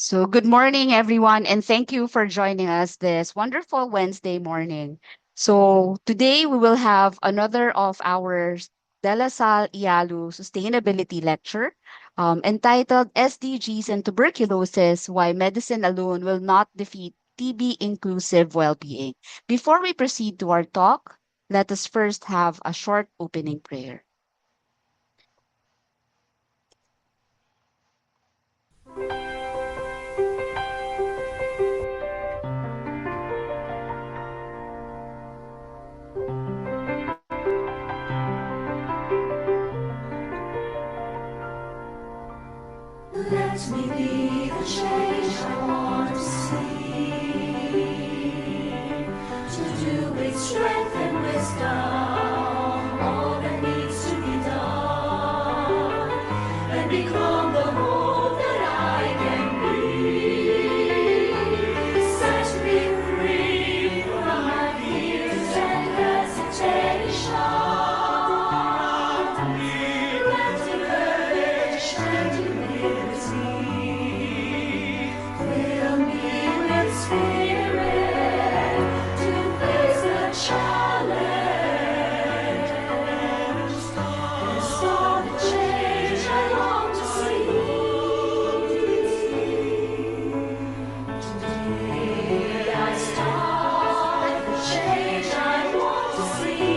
So, good morning, everyone, and thank you for joining us this wonderful Wednesday morning. So, today we will have another of our De La Salle Ialu Sustainability Lecture entitled SDGs and Tuberculosis Why Medicine Alone Will Not Defeat TB Inclusive Wellbeing. Before we proceed to our talk, let us first have a short opening prayer. Let me be the change I want to see, to do with strength and wisdom all that needs to be done, and become the hope that I can be. Set me free from my fears and hesitation. Granting courage and humility. Fill me with spirit to face the challenge. Install the change I long to see. Today I start the change I want to see.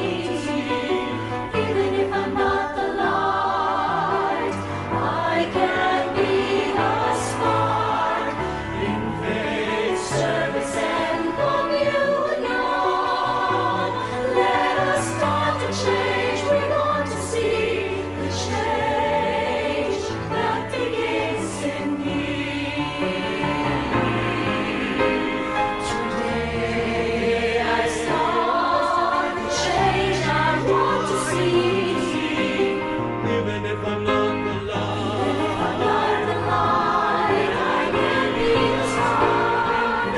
Even if I'm not the light, I can be a spark in faith, service, and communion. Let us start the change we want to see, the change that begins in me. Today I start the change I want to see. Even if I'm not the Even light, if I'm not the light, I can be the spark.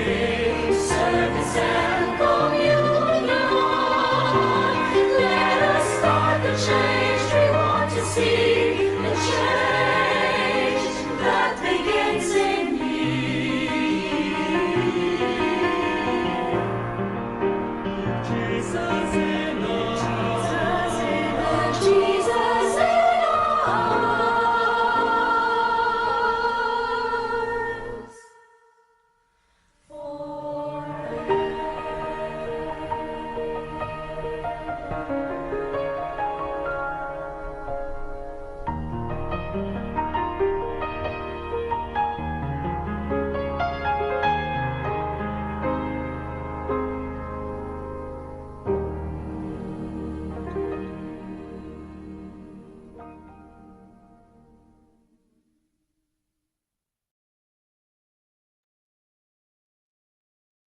Faith, service, and communion. Let us start the change we want to see, the change that begins in me. Jesus in us. Jesus in us.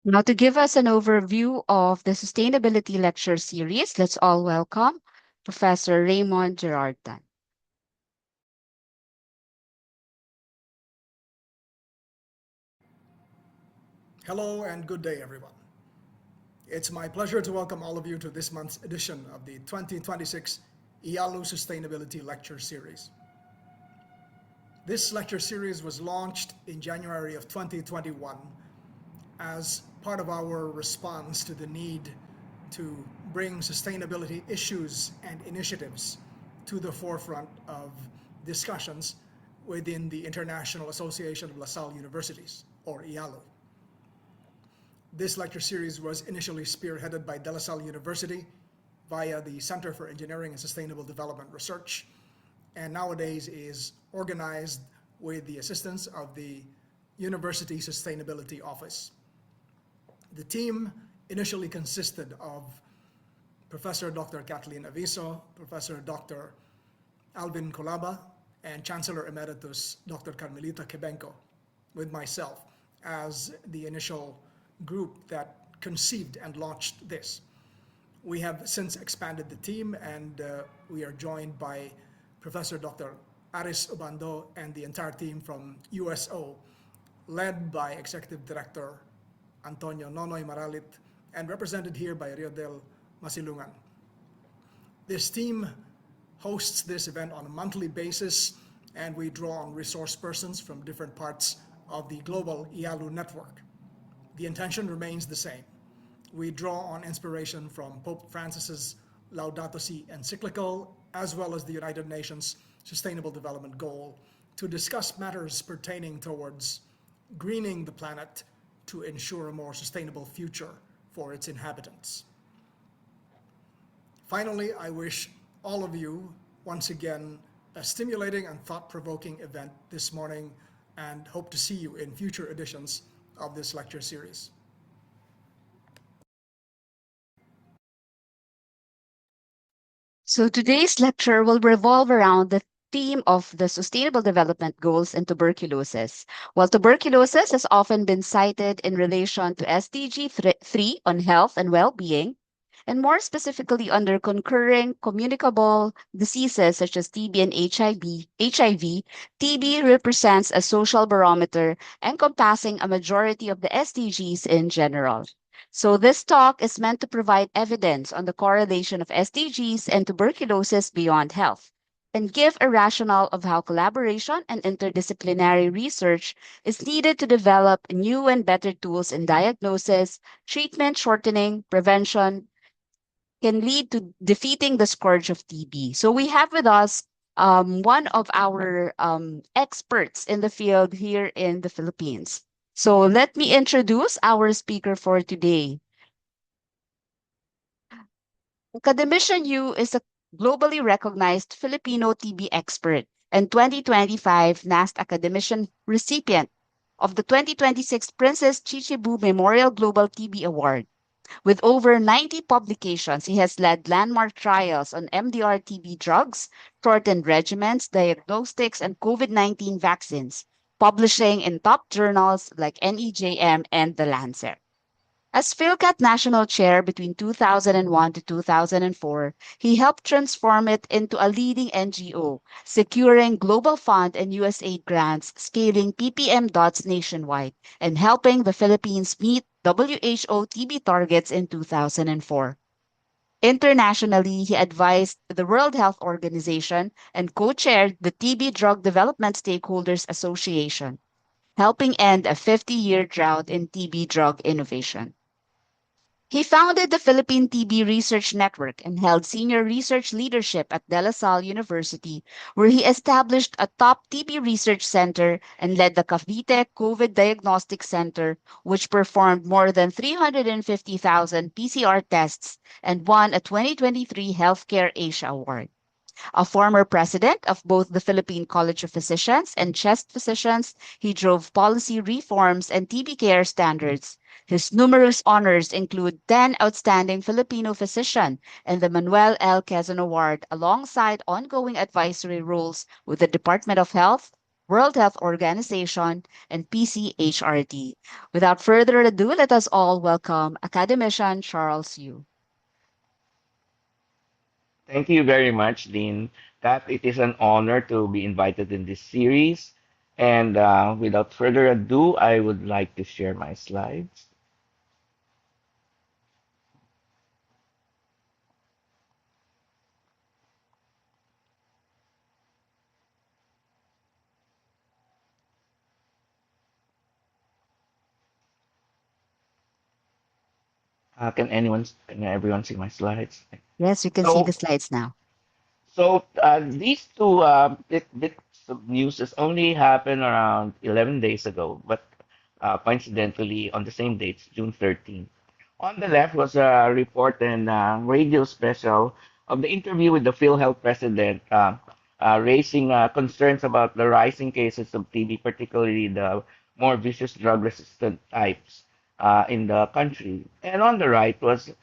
Now, to give us an overview of the Sustainability Lecture Series, let's all welcome Professor Raymond Gerardtan. Hello and good day, everyone. It's my pleasure to welcome all of you to this month's edition of the 2026 IALU Sustainability Lecture Series. This lecture series was launched in January of 2021 as part of our response to the need to bring sustainability issues and initiatives to the forefront of discussions within the International Association of LaSalle Universities, or IALU. This lecture series was initially spearheaded by De La Salle University via the Center for Engineering and Sustainable Development Research, and nowadays is organized with the assistance of the University Sustainability Office. The team initially consisted of Professor Dr. Kathleen Aviso, Professor Dr. Alvin Colaba, and Chancellor Emeritus Dr. Carmelita Quebenco, with myself as the initial group that conceived and launched this. We have since expanded the team, and we are joined by Professor Dr. Aris Obando and the entire team from USO, led by Executive Director Antonio Nonoy Maralit, and represented here by Riodel Masilungan. This team hosts this event on a monthly basis, and we draw on resource persons from different parts of the global IALU network. The intention remains the same. We draw on inspiration from Pope Francis's Laudato Si encyclical, as well as the United Nations Sustainable Development Goal, to discuss matters pertaining towards greening the planet to ensure a more sustainable future for its inhabitants. Finally, I wish all of you, once again, a stimulating and thought-provoking event this morning, and hope to see you in future editions of this lecture series. So today's lecture will revolve around the theme of the Sustainable Development Goals and tuberculosis. While tuberculosis has often been cited in relation to SDG 3 on health and well-being, and more specifically under concurring communicable diseases such as TB and HIV, TB represents a social barometer encompassing a majority of the SDGs in general. So this talk is meant to provide evidence on the correlation of SDGs and tuberculosis beyond health, and give a rationale of how collaboration and interdisciplinary research is needed to develop new and better tools in diagnosis, treatment, shortening, prevention, can lead to defeating the scourge of TB. So we have with us one of our experts in the field here in the Philippines. So let me introduce our speaker for today. Academician Yu is a globally recognized Filipino TB expert and 2025 NAST Academician recipient of the 2026 Princess Chichibu Memorial Global TB Award. With over 90 publications, he has led landmark trials on MDR TB drugs, shortened regimens, diagnostics, and COVID-19 vaccines, publishing in top journals like NEJM and The Lancet. As PhilCat National Chair between 2001 to 2004, he helped transform it into a leading NGO, securing Global Fund and USAID grants, scaling PPM dots nationwide, and helping the Philippines meet WHO TB targets in 2004. Internationally, he advised the World Health Organization and co-chaired the TB Drug Development Stakeholders Association, helping end a 50-year drought in TB drug innovation. He founded the Philippine TB Research Network and held senior research leadership at De La Salle University, where he established a top TB research center and led the Cavite COVID Diagnostic Center, which performed more than 350,000 PCR tests and won a 2023 Healthcare Asia Award. A former president of both the Philippine College of Physicians and Chest Physicians, he drove policy reforms and TB care standards. His numerous honors include 10 Outstanding Filipino Physician and the Manuel L. Quezon Award, alongside ongoing advisory roles with the Department of Health, World Health Organization, and PCHRT. Without further ado, let us all welcome Academician Charles Yu. Thank you very much, Dean. That it is an honor to be invited in this series. And without further ado, I would like to share my slides. Can everyone see my slides? Yes, we can see the So, slides now. these two bits of news has only happened around 11 days ago, but coincidentally on the same date, June 13th. On the left was a report and radio special of the interview with the PhilHealth president, raising concerns about the rising cases of TB, particularly the more vicious drug-resistant types in the country. And on the right was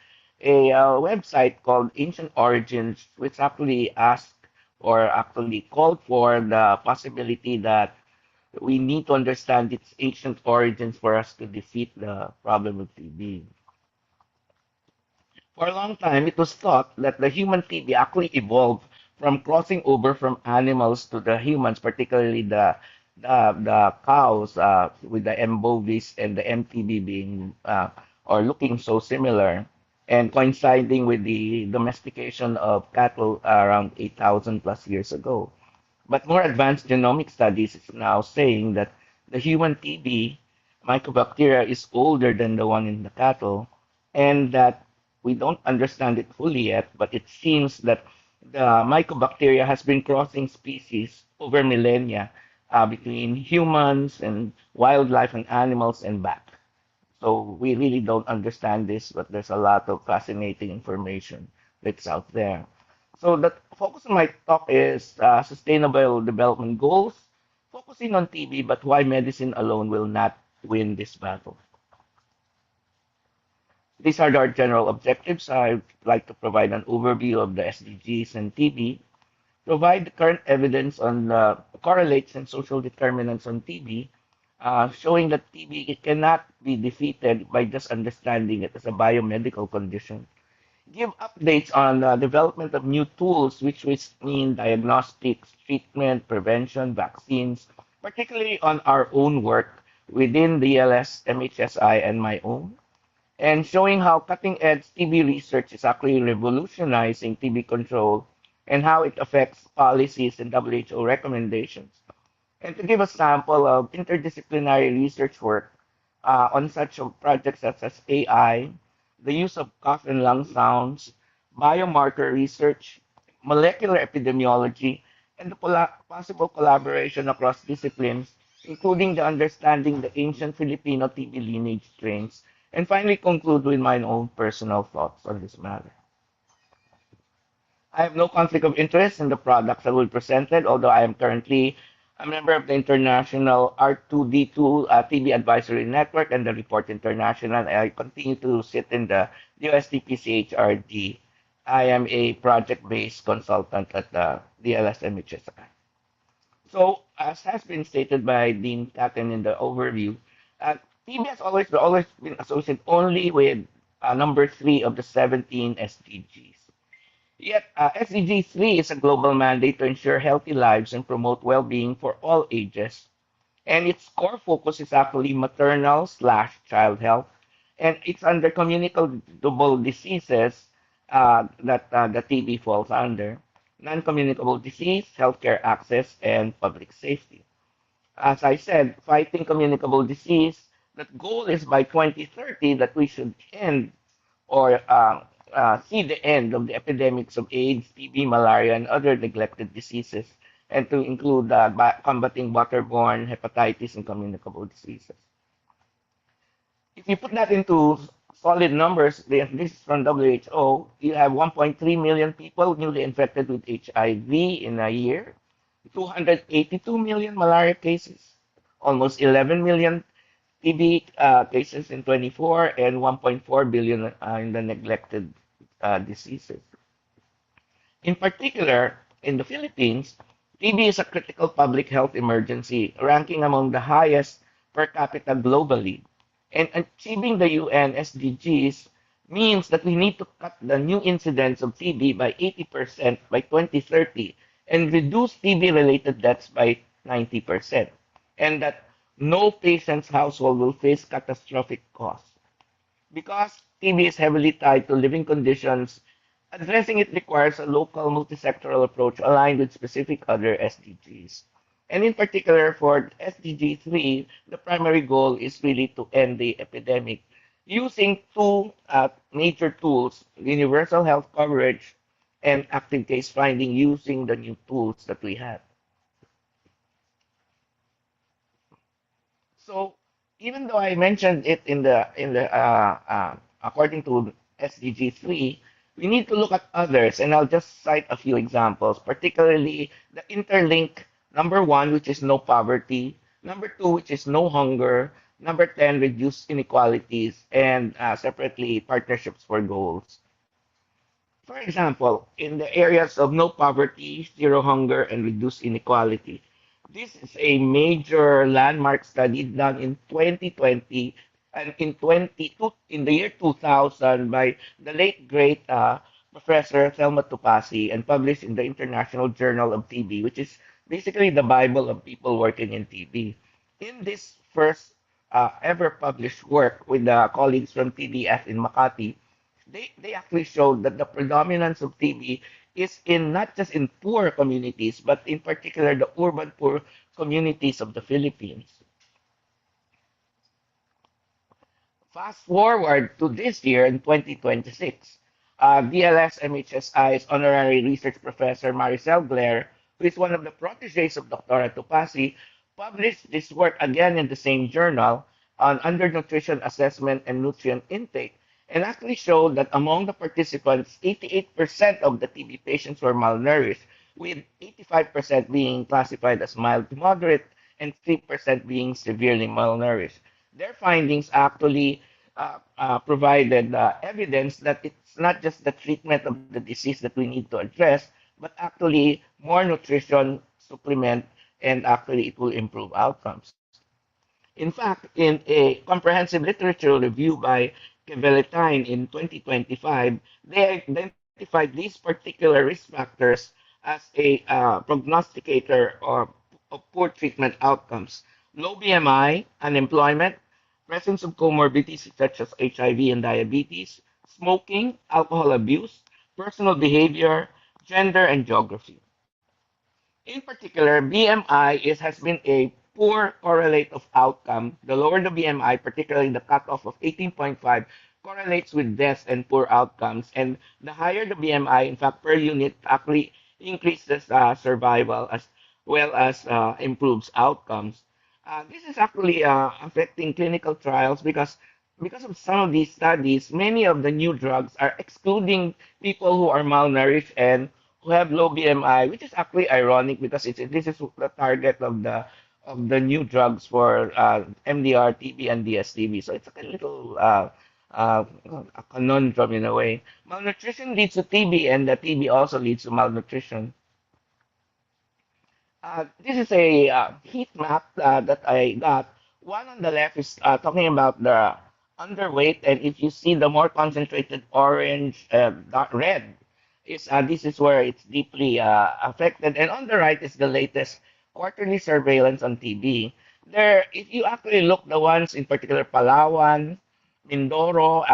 a website called Ancient Origins, which actually asked or actually called for the possibility that we need to understand its ancient origins for us to defeat the problem of TB. For a long time, it was thought that the human TB actually evolved from crossing over from animals to the humans, particularly the cows with the M. bovis and the MTB being or looking so similar, and coinciding with the domestication of cattle around 8,000 plus years ago. But more advanced genomic studies is now saying that the human TB mycobacteria is older than the one in the cattle, and that we don't understand it fully yet, but it seems that the mycobacteria has been crossing species over millennia between humans and wildlife and animals and back. So we really don't understand this, but there's a lot of fascinating information that's out there. So the focus of my talk is sustainable development goals, focusing on TB, but why medicine alone will not win this battle. These are our general objectives. I'd like to provide an overview of the SDGs and TB, provide the current evidence on the correlates and social determinants on TB, showing that TB it cannot be defeated by just understanding it as a biomedical condition. Give updates on the development of new tools, which mean diagnostics, treatment, prevention, vaccines, particularly on our own work within the DLS, MHSI, and my own, and showing how cutting-edge TB research is actually revolutionizing TB control and how it affects policies and WHO recommendations. And to give a sample of interdisciplinary research work on such projects such as AI, the use of cough and lung sounds, biomarker research, molecular epidemiology, and the possible collaboration across disciplines, including the understanding the ancient Filipino TB lineage strains, and finally conclude with my own personal thoughts on this matter. I have no conflict of interest in the products that will be presented, although I am currently a member of the International R2D2 TB Advisory Network and the Report International. And I continue to sit in the USTPCHRD. I am a project-based consultant at the DLSMHSI. So, as has been stated by Dean Catton in the overview, TB has always been associated only with number three of the 17 SDGs. Yet, SDG 3 is a global mandate to ensure healthy lives and promote well being for all ages. And its core focus is actually maternal slash child health. And it's under communicable diseases that the TB falls under non communicable disease, healthcare access, and public safety. As I said, fighting communicable disease, that goal is by 2030 that we should end or see the end of the epidemics of AIDS, TB, malaria, and other neglected diseases, and to include combating waterborne hepatitis and communicable diseases. If you put that into solid numbers, this is from WHO, you have 1.3 million people newly infected with HIV in a year, 282 million malaria cases, almost 11 million TB cases in 24, and 1.4 billion in the neglected diseases. In particular, in the Philippines, TB is a critical public health emergency, ranking among the highest per capita globally. And achieving the UN SDGs means that we need to cut the new incidence of TB by 80% by 2030 and reduce TB related deaths by 90%. And that no patient's household will face catastrophic costs. Because TB is heavily tied to living conditions, addressing it requires a local multisectoral approach aligned with specific other SDGs. And in particular, for SDG 3, the primary goal is really to end the epidemic using two major tools: universal health coverage and active case finding using the new tools that we have. So even though I mentioned it in the according to SDG 3, we need to look at others, and I'll just cite a few examples, particularly the interlink number one, which is no poverty, number two, which is no hunger, number 10, reduce inequalities, and separately partnerships for goals. For example, in the areas of no poverty, zero hunger, and reduced inequality, this is a major landmark study done in 2020 and in the year 2000 by the late great Professor Thelma Topasi and published in the International Journal of TB, which is basically the Bible of people working in TB. In this first ever published work with the colleagues from TDF in Makati, they actually showed that the predominance of TB is in not just in poor communities, but in particular the urban poor communities of the Philippines. Fast forward to this year in 2026, DLS MHSI's honorary research professor Maricel Blair, who is one of the proteges of Dr. Tupasi, published this work again in the same journal on undernutrition assessment and nutrient intake, and actually showed that among the participants, 88% of the TB patients were malnourished, with 85% being classified as mild to moderate and 3% being severely malnourished. Their findings actually provided evidence that it's not just the treatment of the disease that we need to address, but actually more nutrition, supplement, and actually it will improve outcomes. In fact, in a comprehensive literature review by Keveletine in 2025, they identified these particular risk factors as a prognosticator of poor treatment outcomes. Low BMI, unemployment, presence of comorbidities such as HIV and diabetes, smoking, alcohol abuse, personal behavior, gender, and geography. In particular, BMI has been a poor correlate of outcome. The lower the BMI, particularly the cutoff of 18.5, correlates with deaths and poor outcomes. And the higher the BMI, in fact, per unit, actually increases survival as well as improves outcomes. This is actually affecting clinical trials because of some of these studies, many of the new drugs are excluding people who are malnourished and who have low BMI, which is actually ironic because this is the target of the new drugs for MDR, TB, and DSTB. So it's a little uh, a conundrum in a way. Malnutrition leads to TB, and the TB also leads to malnutrition. This is a heat map that I got. One on the left is talking about the underweight, and if you see the more concentrated orange, dark red, this is where it's deeply affected. And on the right is the latest quarterly surveillance on TB. There, if you actually look the ones in particular, Palawan, Mindoro,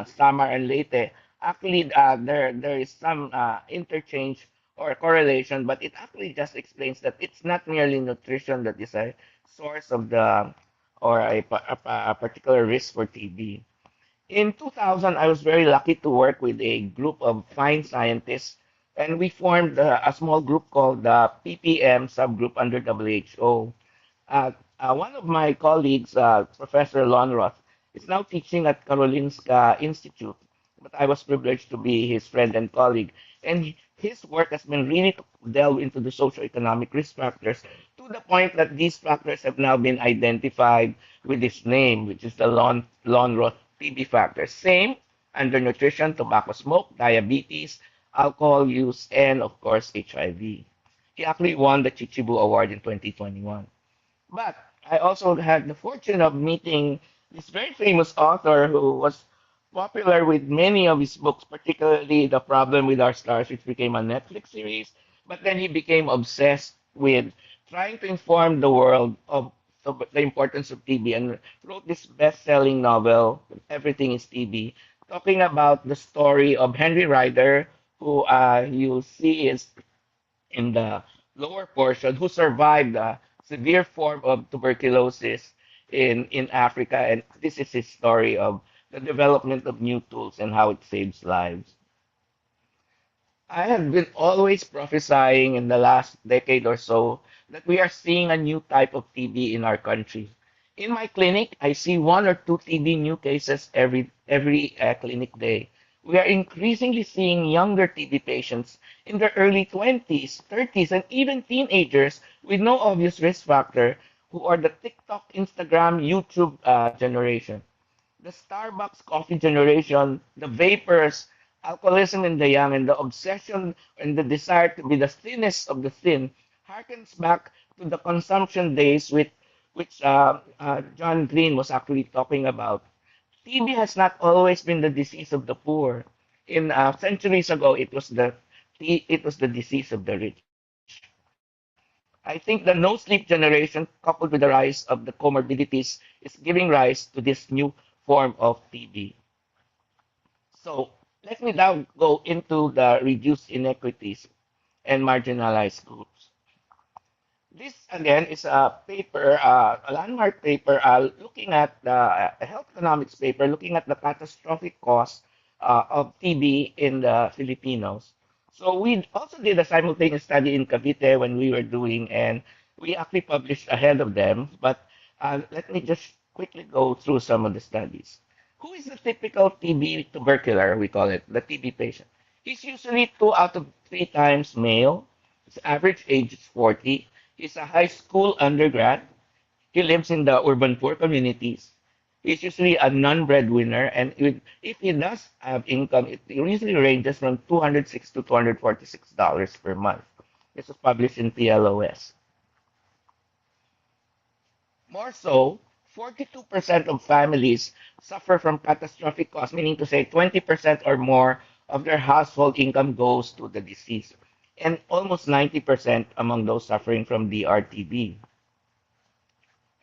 Samar, and Leyte, actually there is some interchange or correlation, but it actually just explains that it's not merely nutrition that is a source of the or a particular risk for TB. In 2000, I was very lucky to work with a group of fine scientists, and we formed a small group called the PPM subgroup under WHO. One of my colleagues, Professor Lonroth, is now teaching at Karolinska Institute, but I was privileged to be his friend and colleague. And his work has been really to delve into the socioeconomic risk factors to the point that these factors have now been identified with this name, which is the Lonroth TB factors. Same under nutrition, tobacco smoke, diabetes, alcohol use, and of course, HIV. He actually won the Chichibu Award in 2021. But I also had the fortune of meeting this very famous author who was popular with many of his books, particularly The Problem with Our Stars, which became a Netflix series. But then he became obsessed with trying to inform the world of the importance of TB and wrote this best-selling novel, Everything is TB, talking about the story of Henry Ryder, who you'll see is in the lower portion who survived a severe form of tuberculosis in Africa. And this is his story of the development of new tools and how it saves lives. I have been always prophesying in the last decade or so that we are seeing a new type of TB in our country. In my clinic, I see one or two TB new cases every clinic day. We are increasingly seeing younger TB patients in their early 20s, 30s, and even teenagers with no obvious risk factor who are the TikTok, Instagram, YouTube generation. The Starbucks coffee generation, the vapors, alcoholism in the young, and the obsession and the desire to be the thinnest of the thin harkens back to the consumption days which John Green was actually talking about. TB has not always been the disease of the poor. In centuries ago, it was the disease of the rich. I think the no sleep generation, coupled with the rise of the comorbidities, is giving rise to this new form of TB. So Let me now go into the reduced inequities and marginalized groups. This again is a paper, a landmark paper, looking at the a health economics paper, looking at the catastrophic cost of TB in the Filipinos. So we also did a simultaneous study in Cavite when we were doing, and we actually published ahead of them. But let me just quickly go through some of the studies. Who is the typical TB tubercular? We call it the TB patient. He's usually 2 out of 3 times male. His average age is 40. He's a high school undergrad. He lives in the urban poor communities. He's usually a non-breadwinner, and if he does have income, it usually ranges from $206 to $246 per month. This was published in PLOS. More so, 42% of families suffer from catastrophic costs, meaning to say 20% or more of their household income goes to the disease, and almost 90% among those suffering from DRTB.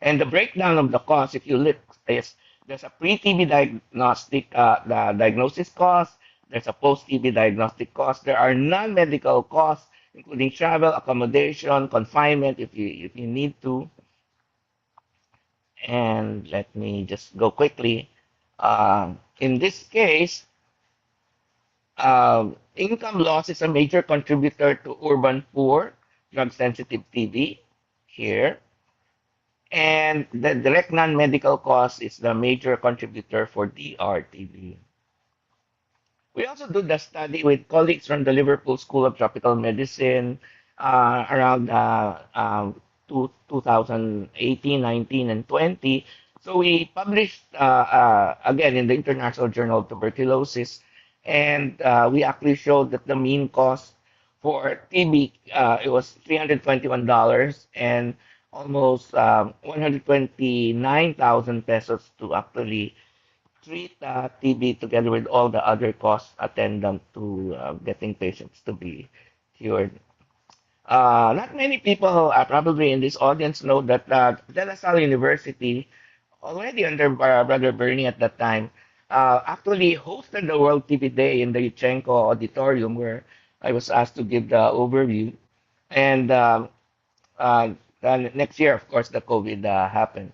And the breakdown of the cost, if you look, is there's a pre-TB diagnostic the diagnosis cost, there's a post-TB diagnostic cost, there are non-medical costs, including travel, accommodation, confinement if you need to. And let me just go quickly. In this case, income loss is a major contributor to urban poor, drug-sensitive TB here. And the direct non-medical cost is the major contributor for DRTB. We also do the study with colleagues from the Liverpool School of Tropical Medicine around 2018, 19, and 20. So we published again in the International Journal of Tuberculosis, and we actually showed that the mean cost for TB it was $321 and almost 129,000 pesos to actually treat TB together with all the other costs attendant to getting patients to be cured. Not many people probably in this audience know that De La Salle University, already under Brother Bernie at that time, actually hosted the World TB Day in the Yuchenko Auditorium where I was asked to give the overview. And uh, next year, of course, the COVID happened.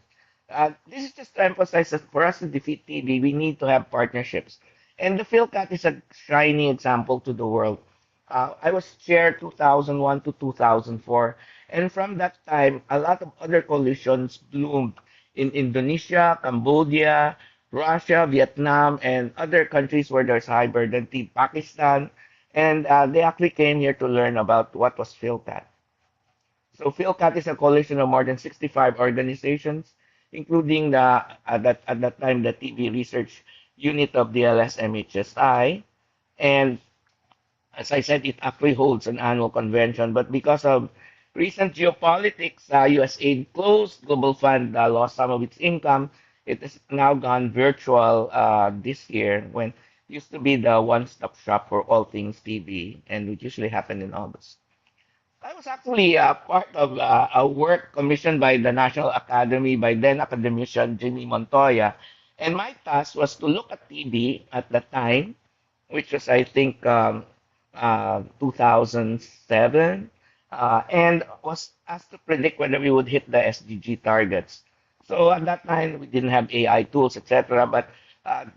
This is just to emphasize that for us to defeat TB, we need to have partnerships. And the PhilCat is a shining example to the world. I was chair 2001 to 2004, and from that time, a lot of other coalitions bloomed in Indonesia, Cambodia, Russia, Vietnam, and other countries where there's high burden TB, Pakistan, and they actually came here to learn about what was PhilCat. So PhilCat is a coalition of more than 65 organizations, including at that time the TB research unit of DLS MHSI. And as I said, it actually holds an annual convention. But because of recent geopolitics, USAID closed, Global Fund lost some of its income. It has now gone virtual this year when it used to be the one-stop shop for all things TB, and it usually happened in August. I was actually part of a work commissioned by the National Academy by then academician Jimmy Montoya. And my task was to look at TB at the time, which was, I think, 2007, and was asked to predict whether we would hit the SDG targets. So at that time, we didn't have AI tools, etc. But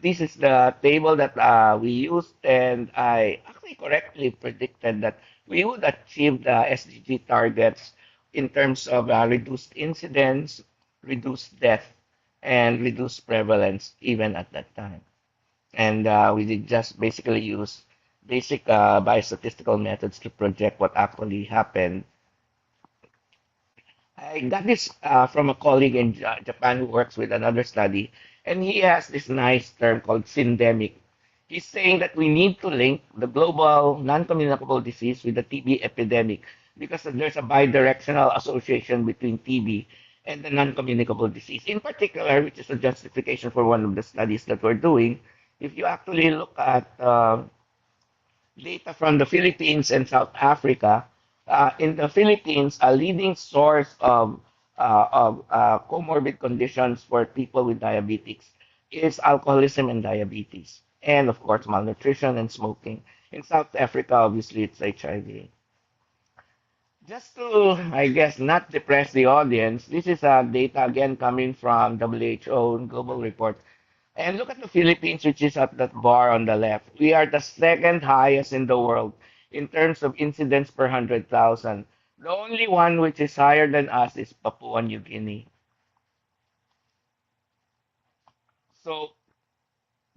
this is the table that we used, and I actually correctly predicted that we would achieve the SDG targets in terms of reduced incidence, reduced death, and reduced prevalence even at that time. And we did just basically use basic biostatistical methods to project what actually happened. I got this from a colleague in Japan who works with another study, and he has this nice term called syndemic. He's saying that we need to link the global non-communicable disease with the TB epidemic because there's a bidirectional association between TB and the non-communicable disease. In particular, which is a justification for one of the studies that we're doing, if you actually look at data from the Philippines and South Africa, in the Philippines, a leading source of comorbid conditions for people with diabetics is alcoholism and diabetes. and of course malnutrition and smoking. In South Africa, obviously, it's HIV. Just to, I guess, not depress the audience, this is data again coming from WHO Global Report. And look at the Philippines, which is at that bar on the left. We are the second highest in the world in terms of incidents per 100,000. The only one which is higher than us is Papua New Guinea. So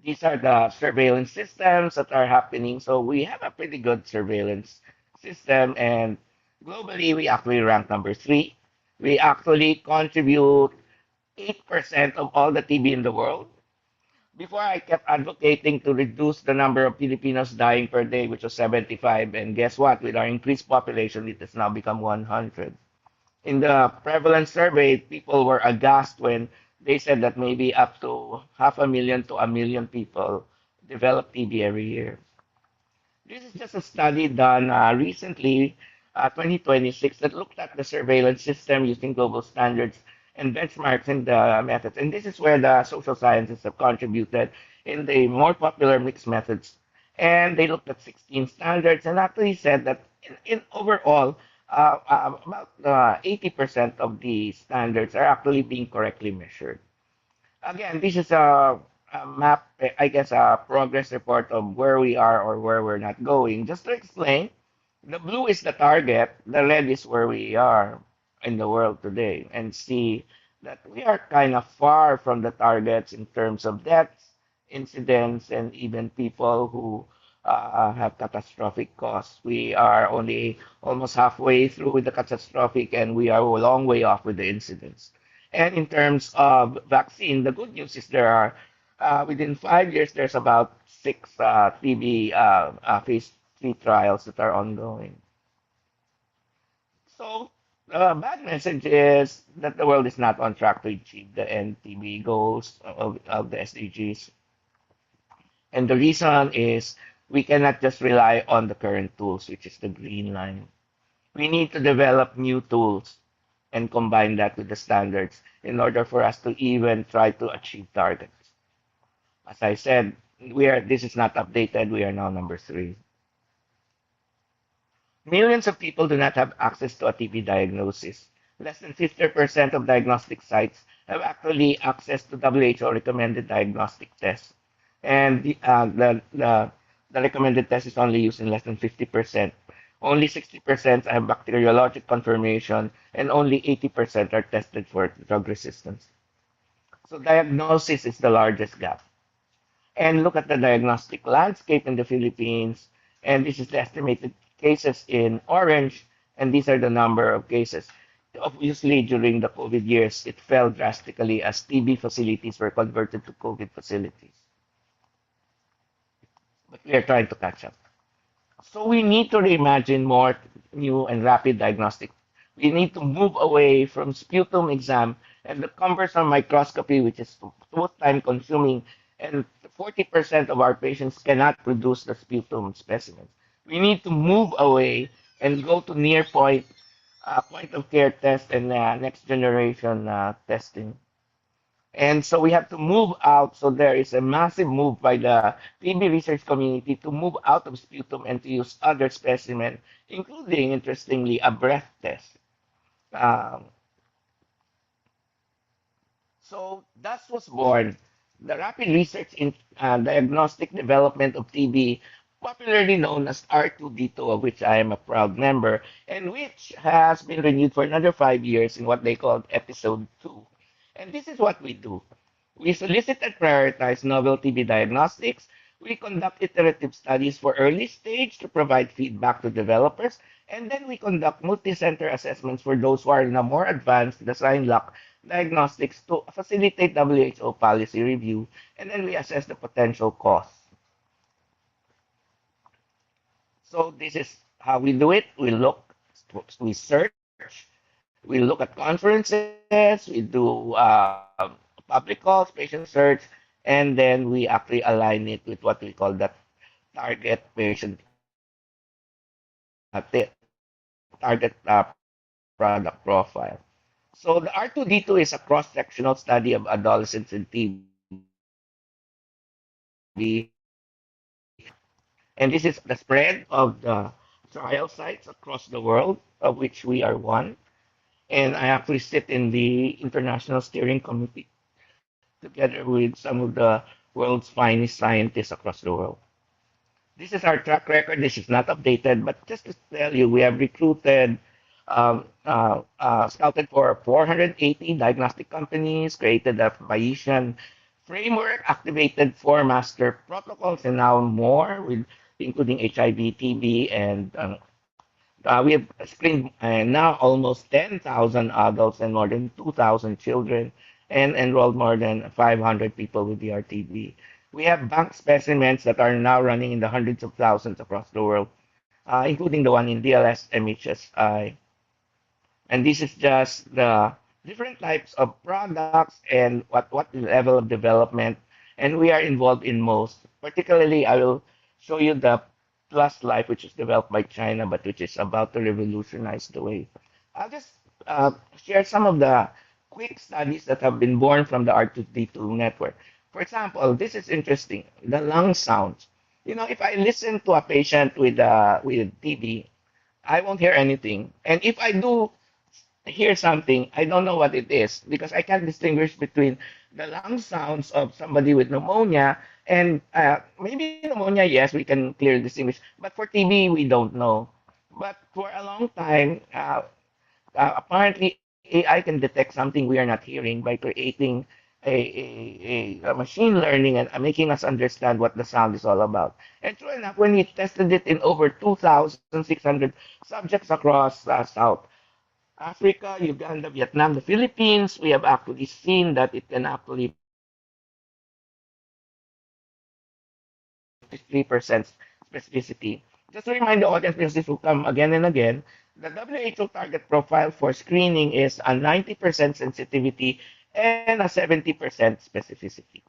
these are the surveillance systems that are happening. So we have a pretty good surveillance system, and globally, we actually rank number three. We actually contribute 8% of all the TB in the world. Before, I kept advocating to reduce the number of Filipinos dying per day, which was 75. And guess what? With our increased population, it has now become 100. In the prevalence survey, people were aghast when they said that maybe up to 500,000 to 1,000,000 people develop TB every year. This is just a study done recently, 2026, that looked at the surveillance system using global standards and benchmarks in the methods. And this is where the social sciences have contributed in the more popular mixed methods. And they looked at 16 standards and actually said that in overall, about 80% of the standards are actually being correctly measured. Again, this is a map, I guess, a progress report of where we are or where we're not going. Just to explain, the blue is the target, the red is where we are in the world today, and see that we are kind of far from the targets in terms of deaths, incidents, and even people who have catastrophic costs. We are only almost halfway through with the catastrophic, and we are a long way off with the incidents. And in terms of vaccine, the good news is there are within 5 years there's about six TB phase three trials that are ongoing. So the bad message is that the world is not on track to achieve the NTB goals of the SDGs. And the reason is we cannot just rely on the current tools, which is the green line. We need to develop new tools and combine that with the standards in order for us to even try to achieve targets. As I said, this is not updated. We are now number three. Millions of people do not have access to a TB diagnosis. Less than 50% of diagnostic sites have actually access to WHO recommended diagnostic tests. And the recommended test is only used in less than 50%. Only 60% have bacteriologic confirmation, and only 80% are tested for drug resistance. So diagnosis is the largest gap. And look at the diagnostic landscape in the Philippines. And this is the estimated cases in orange, and these are the number of cases. Obviously, during the COVID years, it fell drastically as TB facilities were converted to COVID facilities. But we are trying to catch up. So we need to reimagine more new and rapid diagnostic. We need to move away from sputum exam and the cumbersome microscopy, which is both time consuming, and 40% of our patients cannot produce the sputum specimens. We need to move away and go to near point of care test and next generation testing. And so we have to move out. So there is a massive move by the TB research community to move out of sputum and to use other specimen, including, interestingly, a breath test. Um, so that was born. The rapid research in diagnostic development of TB, popularly known as R2D2, of which I am a proud member, and which has been renewed for another 5 years in what they called Episode 2. And this is what we do. We solicit and prioritize novel TB diagnostics. We conduct iterative studies for early stage to provide feedback to developers. And then we conduct multi-center assessments for those who are in a more advanced design lock diagnostics to facilitate WHO policy review. And then we assess the potential costs. So this is how we do it. We search, we look at conferences, we do public calls, patient search, and then we actually align it with what we call the target patient, target product profile. So the R2D2 is a cross-sectional study of adolescents in TB. And this is the spread of the trial sites across the world, of which we are one. And I actually sit in the International Steering Committee together with some of the world's finest scientists across the world. This is our track record. This is not updated, but just to tell you, we have recruited, scouted for 480 diagnostic companies, created a Bayesian framework, activated 4 master protocols, and now more, with including HIV, TB, and we have screened now almost 10,000 adults and more than 2,000 children, and enrolled more than 500 people with DRTB. We have bank specimens that are now running in the hundreds of thousands across the world, including the one in DLS MHSI. And this is just the different types of products and what level of development. And we are involved in most. Particularly, I will show you the Plus Life, which is developed by China, but which is about to revolutionize the way. I'll just share some of the quick studies that have been born from the R2D2 network. For example, this is interesting, the lung sounds. You know, if I listen to a patient with TB, I won't hear anything. And if I do hear something, I don't know what it is because I can't distinguish between the lung sounds of somebody with pneumonia and maybe pneumonia, yes, we can clearly distinguish, but for TB, we don't know. But for a long time, apparently AI can detect something we are not hearing by creating a machine learning and making us understand what the sound is all about. And true enough, when we tested it in over 2,600 subjects across South Africa, Uganda, Vietnam, the Philippines, we have actually seen that it can actually predict up to 53% specificity. Just to remind the audience, because this will come again and again, the WHO target profile for screening is a 90% sensitivity and a 70% specificity.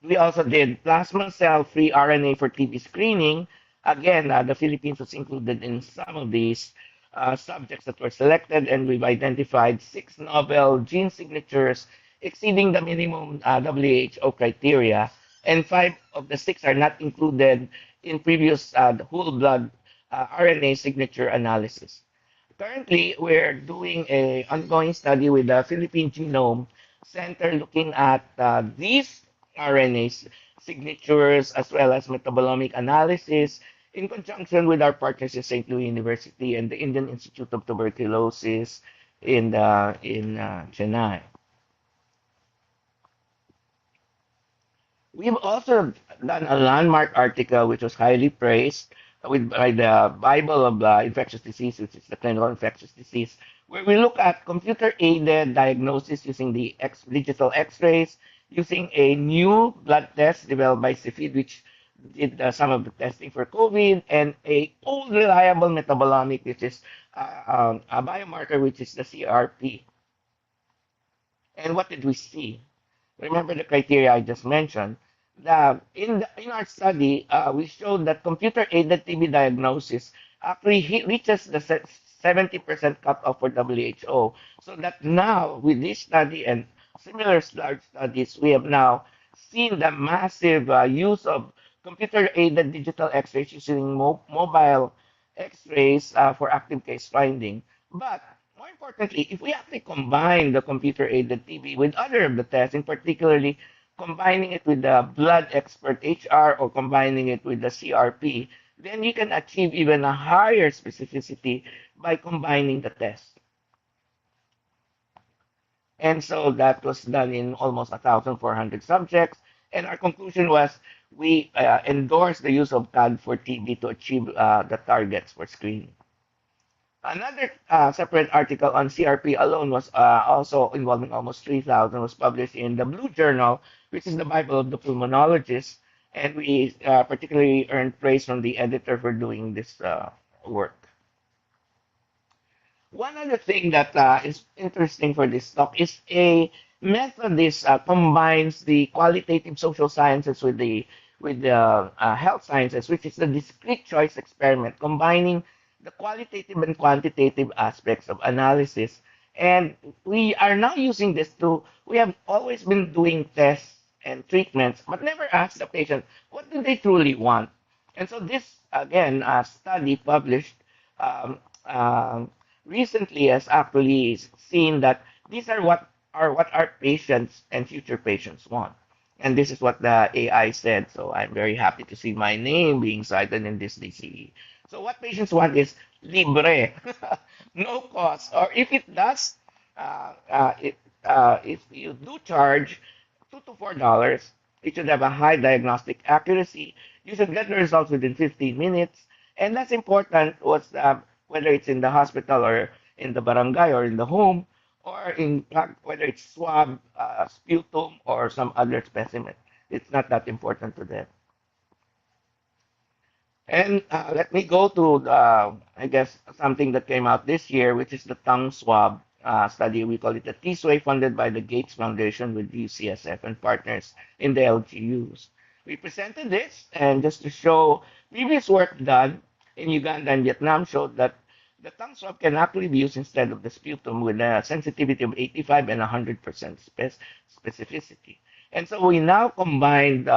We also did plasma cell-free RNA for TB screening. Again, the Philippines was included in some of these subjects that were selected, and we've identified 6 novel gene signatures exceeding the minimum WHO criteria, and 5 of the 6 are not included in previous whole blood RNA signature analysis. Currently, we're doing a ongoing study with the Philippine Genome Center looking at these RNA signatures as well as metabolomic analysis in conjunction with our partners at St. Louis University and the Indian Institute of Tuberculosis in Chennai. We've also done a landmark article which was highly praised by the Bible of Infectious Disease, which is the clinical infectious disease, where we look at computer-aided diagnosis using the digital X-rays, using a new blood test developed by Cepheid, which did some of the testing for COVID, and a old reliable metabolomic, which is a biomarker, which is the CRP. And what did we see? Remember the criteria I just mentioned. In our study, we showed that computer-aided TB diagnosis actually reaches the 70% cutoff for WHO. So that now, with this study and similar large studies, we have now seen the massive use of computer-aided digital X-rays using mobile X-rays for active case finding. But more importantly, if we actually combine the computer-aided TB with other of the tests, in particularly combining it with the blood expert HR or combining it with the CRP, then you can achieve even a higher specificity by combining the tests. And so that was done in almost 1,400 subjects. And our conclusion was we endorse the use of CAD for TB to achieve the targets for screening. Another separate article on CRP alone was also involving almost 3,000, was published in the Blue Journal, which is the Bible of the pulmonologist. And we particularly earned praise from the editor for doing this work. One other thing that is interesting for this talk is a method this combines the qualitative social sciences with the health sciences, which is the discrete choice experiment, combining the qualitative and quantitative aspects of analysis. And we are now using this to, we have always been doing tests and treatments, but never asked the patient what do they truly want. And so this, again, study published um, um, recently has actually seen that these are what our patients and future patients want. And this is what the AI said. So I'm very happy to see my name being cited in this DCE. So what patients want is libre, no cost. Or if it does, if you do charge $2 to $4, it should have a high diagnostic accuracy. You should get the results within 15 minutes. And that's important whether it's in the hospital or in the barangay or in the home or whether it's swab, sputum, or some other specimen. It's not that important to them. And let me go to, I guess, something that came out this year, which is the tongue swab study. We call it the TSWAY, funded by the Gates Foundation with UCSF and partners in the LGUs. We presented this, and just to show previous work done in Uganda and Vietnam showed that the tongue swab can actually be used instead of the sputum with a sensitivity of 85 and 100% specificity. And so we now combined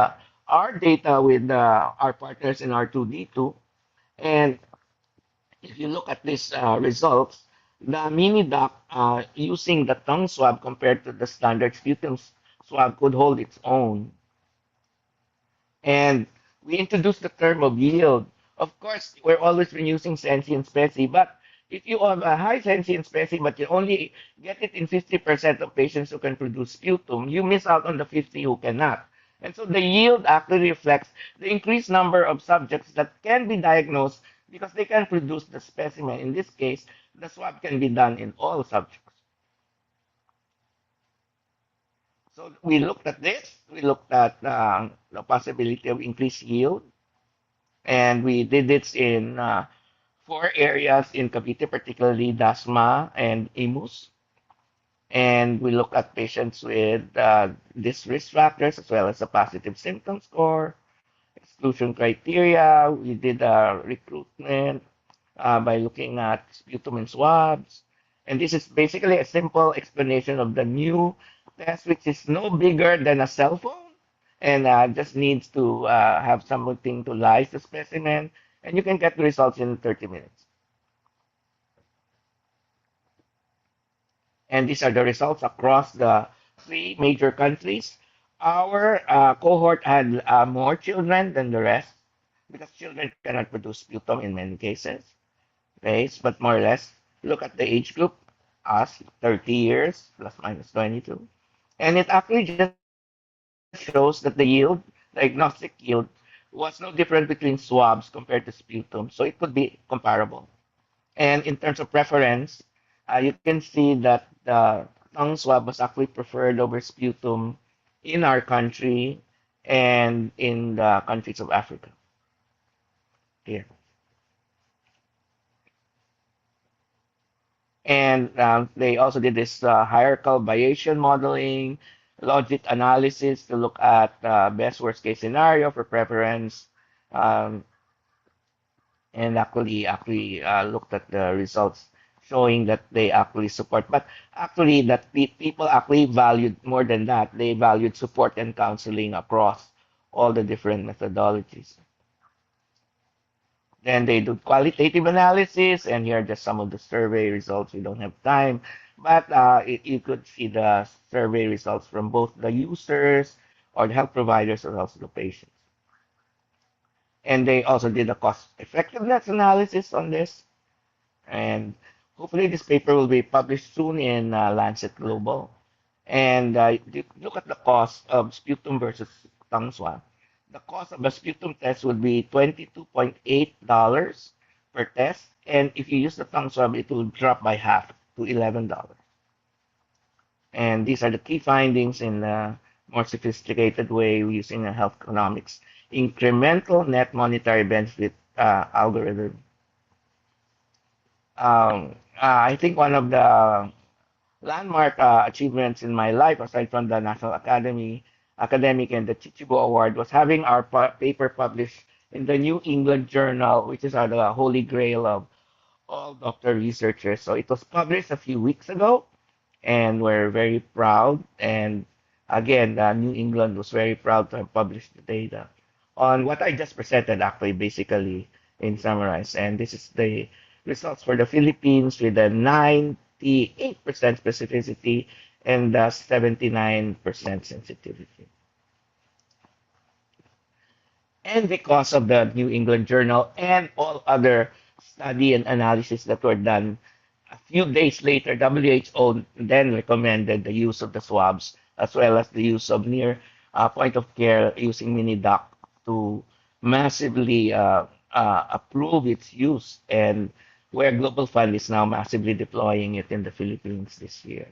our data with our partners in R2D2. And if you look at these results, the mini doc using the tongue swab compared to the standard sputum swab could hold its own. And we introduced the term of yield. Of course, we're always been using Sensi and Speci, but if you have a high Sensi and Speci, but you only get it in 50% of patients who can produce sputum, you miss out on the 50 who cannot. And so the yield actually reflects the increased number of subjects that can be diagnosed because they can produce the specimen. In this case, the swab can be done in all subjects. So we looked at this. We looked at the possibility of increased yield, and we did this in four areas in Cavite, particularly Dasma and Imus. And we looked at patients with these risk factors as well as a positive symptom score, exclusion criteria. We did recruitment by looking at sputum and swabs. And this is basically a simple explanation of the new test, which is no bigger than a cell phone and just needs to have something to lyse the specimen, and you can get the results in 30 minutes. And these are the results across the three major countries. Our cohort had more children than the rest because children cannot produce sputum in many cases. Okay, but more or less, look at the age group, us, 30 years, plus minus 22. And it actually just shows that the yield, diagnostic yield, was no different between swabs compared to sputum, so it could be comparable. And in terms of preference, you can see that the tongue swab was actually preferred over sputum in our country and in the countries of Africa. Here. And they also did this hierarchical Bayesian modeling, logic analysis to look at best worst case scenario for preference, um, and actually looked at the results showing that they actually support. But actually, that people actually valued more than that. They valued support and counseling across all the different methodologies. Then they do qualitative analysis, and here are just some of the survey results. We don't have time, but you could see the survey results from both the users or the health providers or also the patients. And they also did a cost effectiveness analysis on this. And hopefully, this paper will be published soon in Lancet Global. And look at the cost of sputum versus tongue swab. The cost of a sputum test would be $22.8 per test. And if you use the tongue swab, it will drop by half to $11. And these are the key findings in a more sophisticated way using a health economics incremental net monetary benefit algorithm. I think one of the landmark achievements in my life, aside from the National Academy Academic and the Chichibu Award, was having our paper published in the New England Journal, which is the holy grail of all doctor researchers. So it was published a few weeks ago, and we're very proud. And again, New England was very proud to have published the data. on what I just presented, actually, basically in summarize. And this is the results for the Philippines with a 98% specificity and 79% sensitivity. And because of the New England Journal and all other study and analysis that were done, a few days later, WHO then recommended the use of the swabs as well as the use of near point of care using Minidoc to massively approve its use, and where Global Fund is now massively deploying it in the Philippines this year.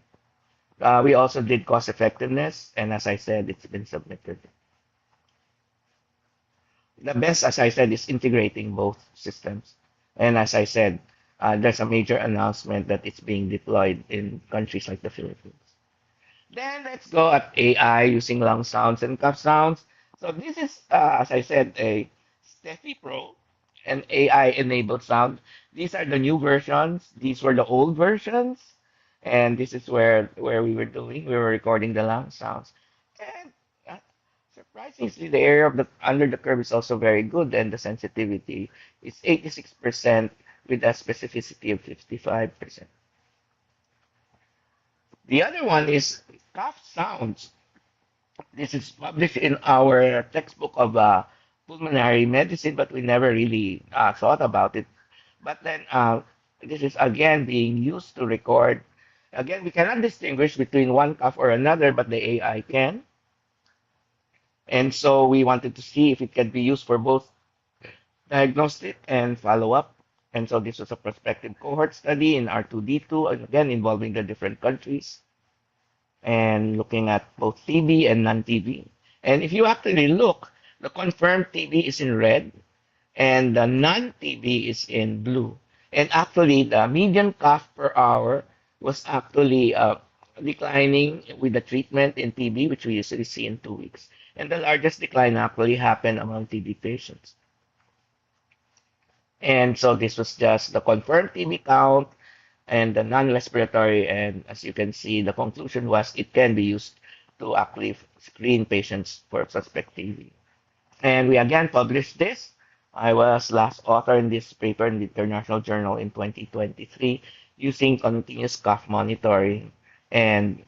We also did cost effectiveness, and as I said, it's been submitted. The best, as I said, is integrating both systems. And as I said, there's a major announcement that it's being deployed in countries like the Philippines. Then let's go at AI using lung sounds and cough sounds. So this is, as I said, a Steffi Pro, an AI-enabled sound. These are the new versions. These were the old versions, and this is where we were doing. We were recording the lung sounds, and uh, surprisingly, the area of the under the curve is also very good, and the sensitivity is 86% with a specificity of 55%. The other one is cough sounds. This is published in our textbook of pulmonary medicine, but we never really thought about it. But then this is again being used to record. Again, we cannot distinguish between one cough or another, but the AI can. And so we wanted to see if it can be used for both diagnostic and follow up. And so this was a prospective cohort study in R2D2, again involving the different countries and looking at both TB and non-TB. And if you actually look, the confirmed TB is in red and the non-TB is in blue. And actually, the median cough per hour was actually declining with the treatment in TB, which we usually see in 2 weeks. And the largest decline actually happened among TB patients. And so this was just the confirmed TB count and the non-respiratory. And as you can see, the conclusion was it can be used to actually screen patients for suspect TB. And we again published this. I was last author in this paper in the International Journal in 2023 using continuous cough monitoring and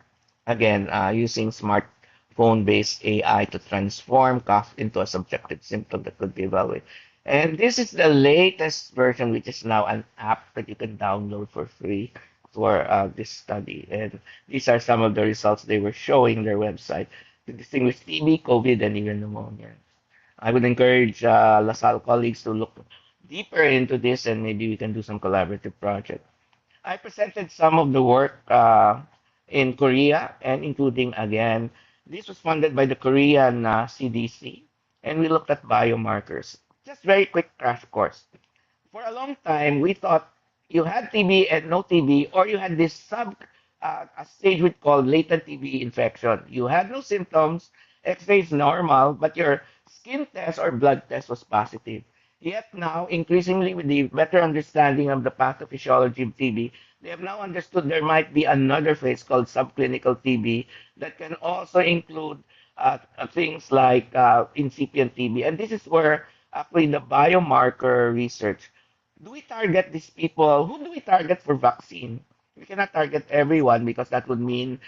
again using smartphone-based AI to transform cough into a subjective symptom that could be evaluated. And this is the latest version, which is now an app that you can download for free for this study. And these are some of the results they were showing their website to distinguish TB, COVID, and even pneumonia. I would encourage LaSalle colleagues to look deeper into this and maybe we can do some collaborative project. I presented some of the work in Korea and including again, this was funded by the Korean CDC and we looked at biomarkers. Just very quick crash course. For a long time, we thought you had TB and no TB, or you had this a stage we call latent TB infection. You had no symptoms, X-ray is normal, but your skin test or blood test was positive. Yet now, increasingly with the better understanding of the pathophysiology of TB, they have now understood there might be another phase called subclinical TB that can also include things like incipient TB. And this is where actually the biomarker research, do we target these people? Who do we target for vaccine? We cannot target everyone because that would mean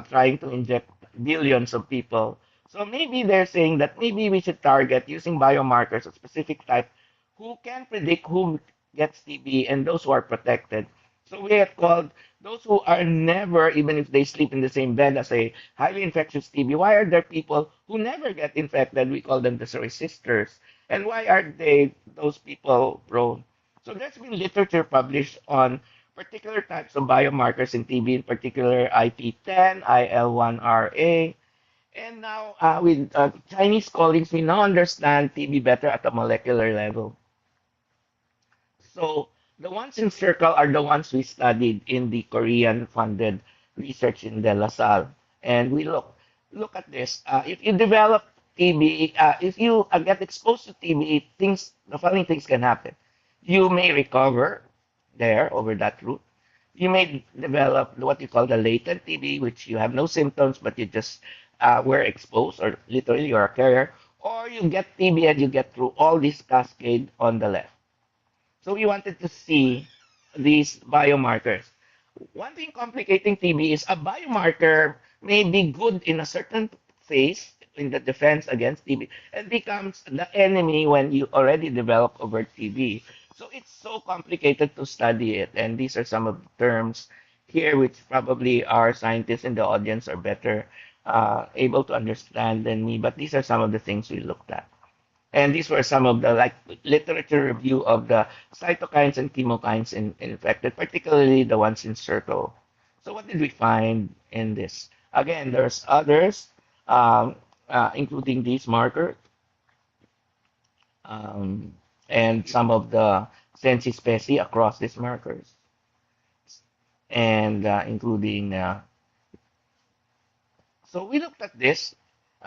trying to inject billions of people. So maybe they're saying that maybe we should target using biomarkers of specific type who can predict who gets TB and those who are protected. So we have called those who are never, even if they sleep in the same bed as a highly infectious TB, why are there people who never get infected? We call them the resistors. And why are they those people prone? So there's been literature published on particular types of biomarkers in TB, in particular IP10, IL1RA. And now with Chinese colleagues, we now understand TB better at a molecular level. So the ones in circle are the ones we studied in the Korean funded research in De La Salle. And we look at this. If you develop TB, if you get exposed to TB, the following things can happen. You may recover there over that route. You may develop what you call the latent TB, which you have no symptoms, but you just were exposed, or literally you're a carrier. or you get TB and you get through all this cascade on the left. So we wanted to see these biomarkers. One thing complicating TB is a biomarker may be good in a certain phase in the defense against TB and becomes the enemy when you already develop overt TB. So it's so complicated to study it. And these are some of the terms here which probably our scientists in the audience are better able to understand than me. But these are some of the things we looked at. And these were some of the like literature review of the cytokines and chemokines infected, particularly the ones in circle. So what did we find in this? Again, there's others, um, including these markers um, and some of the sensi specie across these markers, and including so we looked at this.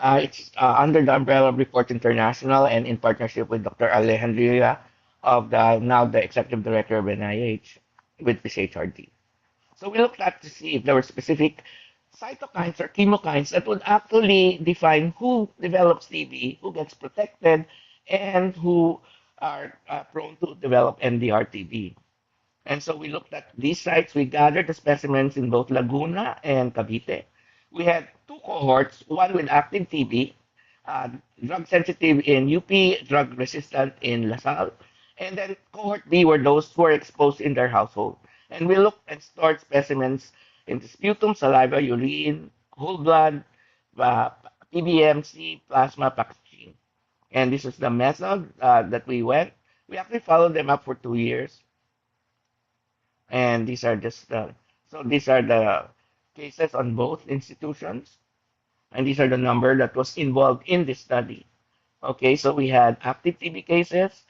It's under the umbrella of Report International and in partnership with Dr. Alejandria of the now the executive director of NIH with PCHRD. So we looked at to see if there were specific cytokines or chemokines that would actually define who develops TB, who gets protected, and who are prone to develop MDR-TB. And so we looked at these sites. We gathered the specimens in both Laguna and Cavite. We had two cohorts, one with active TB, uh, drug sensitive in UP, drug resistant in LaSalle. And then cohort B were those who were exposed in their household. And we looked and stored specimens in the sputum, saliva, urine, whole blood, uh, PBMC, plasma, packaging. And this is the method that we went. We actually followed them up for 2 years. And these are just so these are the cases on both institutions, and these are the number that was involved in this study. Okay, so we had active TB cases,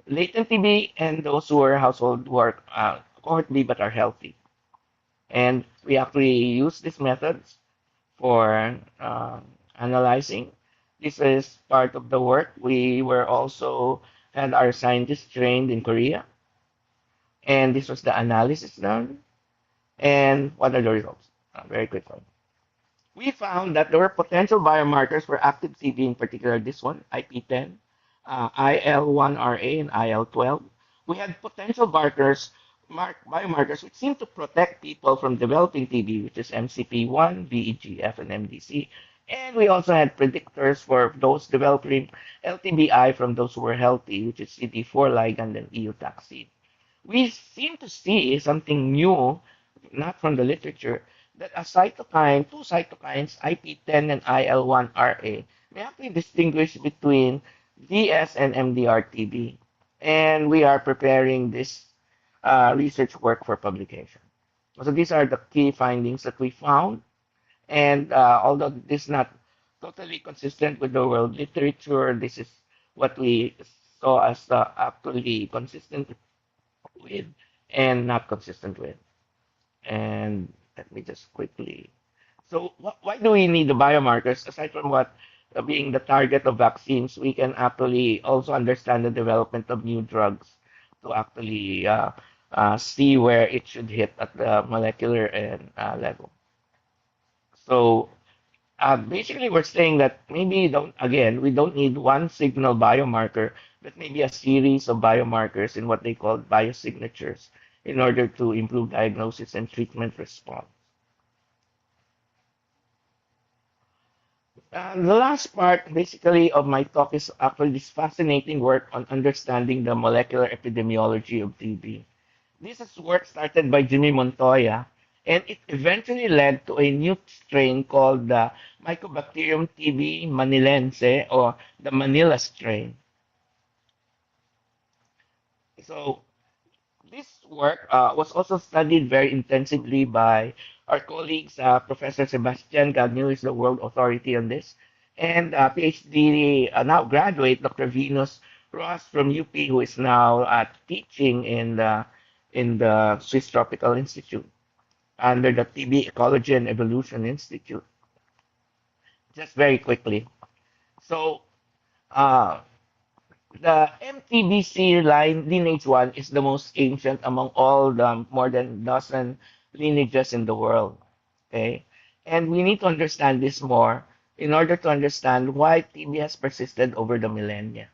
latent TB, and those who are household who are cohort B but are healthy. And we actually use these methods for analyzing. This is part of the work. We were also had our scientists trained in Korea, and this was the analysis done. And what are the results? Very quickly. We found that there were potential biomarkers for active TB, in particular this one, IP10, IL1RA, and IL12. We had potential biomarkers which seem to protect people from developing TB, which is MCP1, VEGF, and MDC. And we also had predictors for those developing LTBI from those who were healthy, which is CD4 ligand and eutaxin. We seem to see something new, not from the literature, that a cytokine, two cytokines, IP10 and IL1RA, may actually distinguish between DS and MDR-TB. And we are preparing this research work for publication. So these are the key findings that we found. And although this is not totally consistent with the world literature, this is what we saw as actually consistent with and not consistent with. And let me just quickly. So, why do we need the biomarkers? Aside from what being the target of vaccines, we can actually also understand the development of new drugs to actually see where it should hit at the molecular and level. So, basically, we're saying that maybe don't again we don't need one signal biomarker, but maybe a series of biomarkers in what they call biosignatures in order to improve diagnosis and treatment response. The last part, basically, of my talk is actually this fascinating work on understanding the molecular epidemiology of TB. This is work started by Jimmy Montoya, and it eventually led to a new strain called the Mycobacterium TB manilense, or the Manila strain. So this work was also studied very intensively by our colleagues, Professor Sebastian Gagnon, who is the world authority on this, and PhD now graduate Dr. Venus Ross from UP, who is now teaching in the Swiss Tropical Institute under the TB Ecology and Evolution Institute. Just very quickly. So uh, the MTBC lineage 1 is the most ancient among all the more than dozen lineages in the world. Okay? And we need to understand this more in order to understand why TB has persisted over the millennia.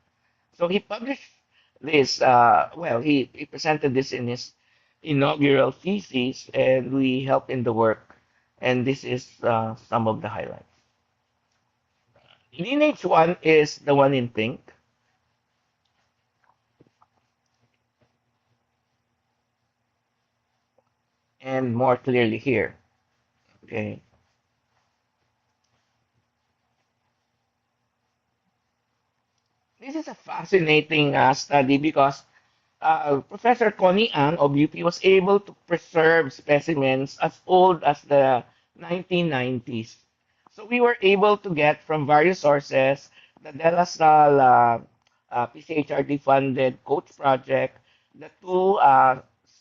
So he published this, he presented this in his inaugural thesis, and we helped in the work. And this is some of the highlights. Lineage 1 is the one in pink, and more clearly here. Okay. This is a fascinating study because Professor Connie Ang of UP was able to preserve specimens as old as the 1990s. So we were able to get from various sources the De La Salle PCHRD funded Coach project, the two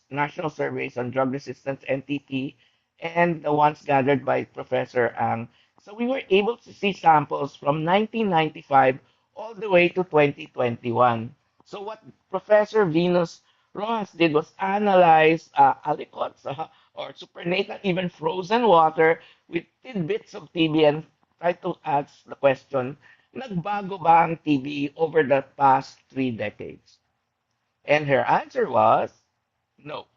national surveys on drug resistance NTP, and the ones gathered by Professor Ang. So we were able to see samples from 1995 all the way to 2021. So what Professor Venus Rojas did was analyze aliquots or supernatant, even frozen water with tidbits of TB and try to ask the question, nagbago ba ang TB over the past 3 decades? And her answer was no.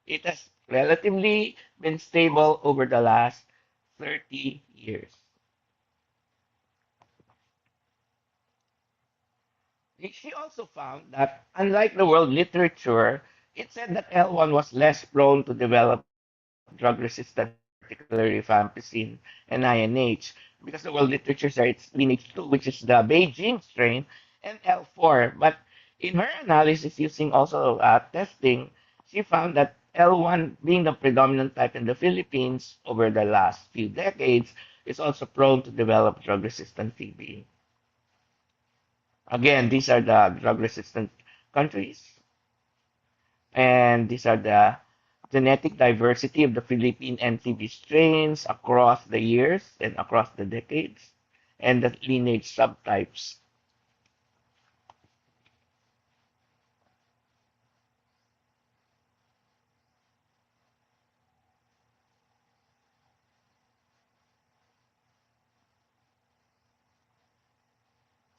It has relatively been stable over the last 30 years. She also found that, unlike the world literature, it said that L1 was less prone to develop drug resistance, particularly rifampicin and INH, because the world literature said it's lineage 2, which is the Beijing strain, and L4. But in her analysis, using also testing, she found that L1, being the predominant type in the Philippines over the last few decades, is also prone to develop drug resistant TB. Again, these are the drug resistant countries, and these are the genetic diversity of the Philippine NTB strains across the years and across the decades, and the lineage subtypes.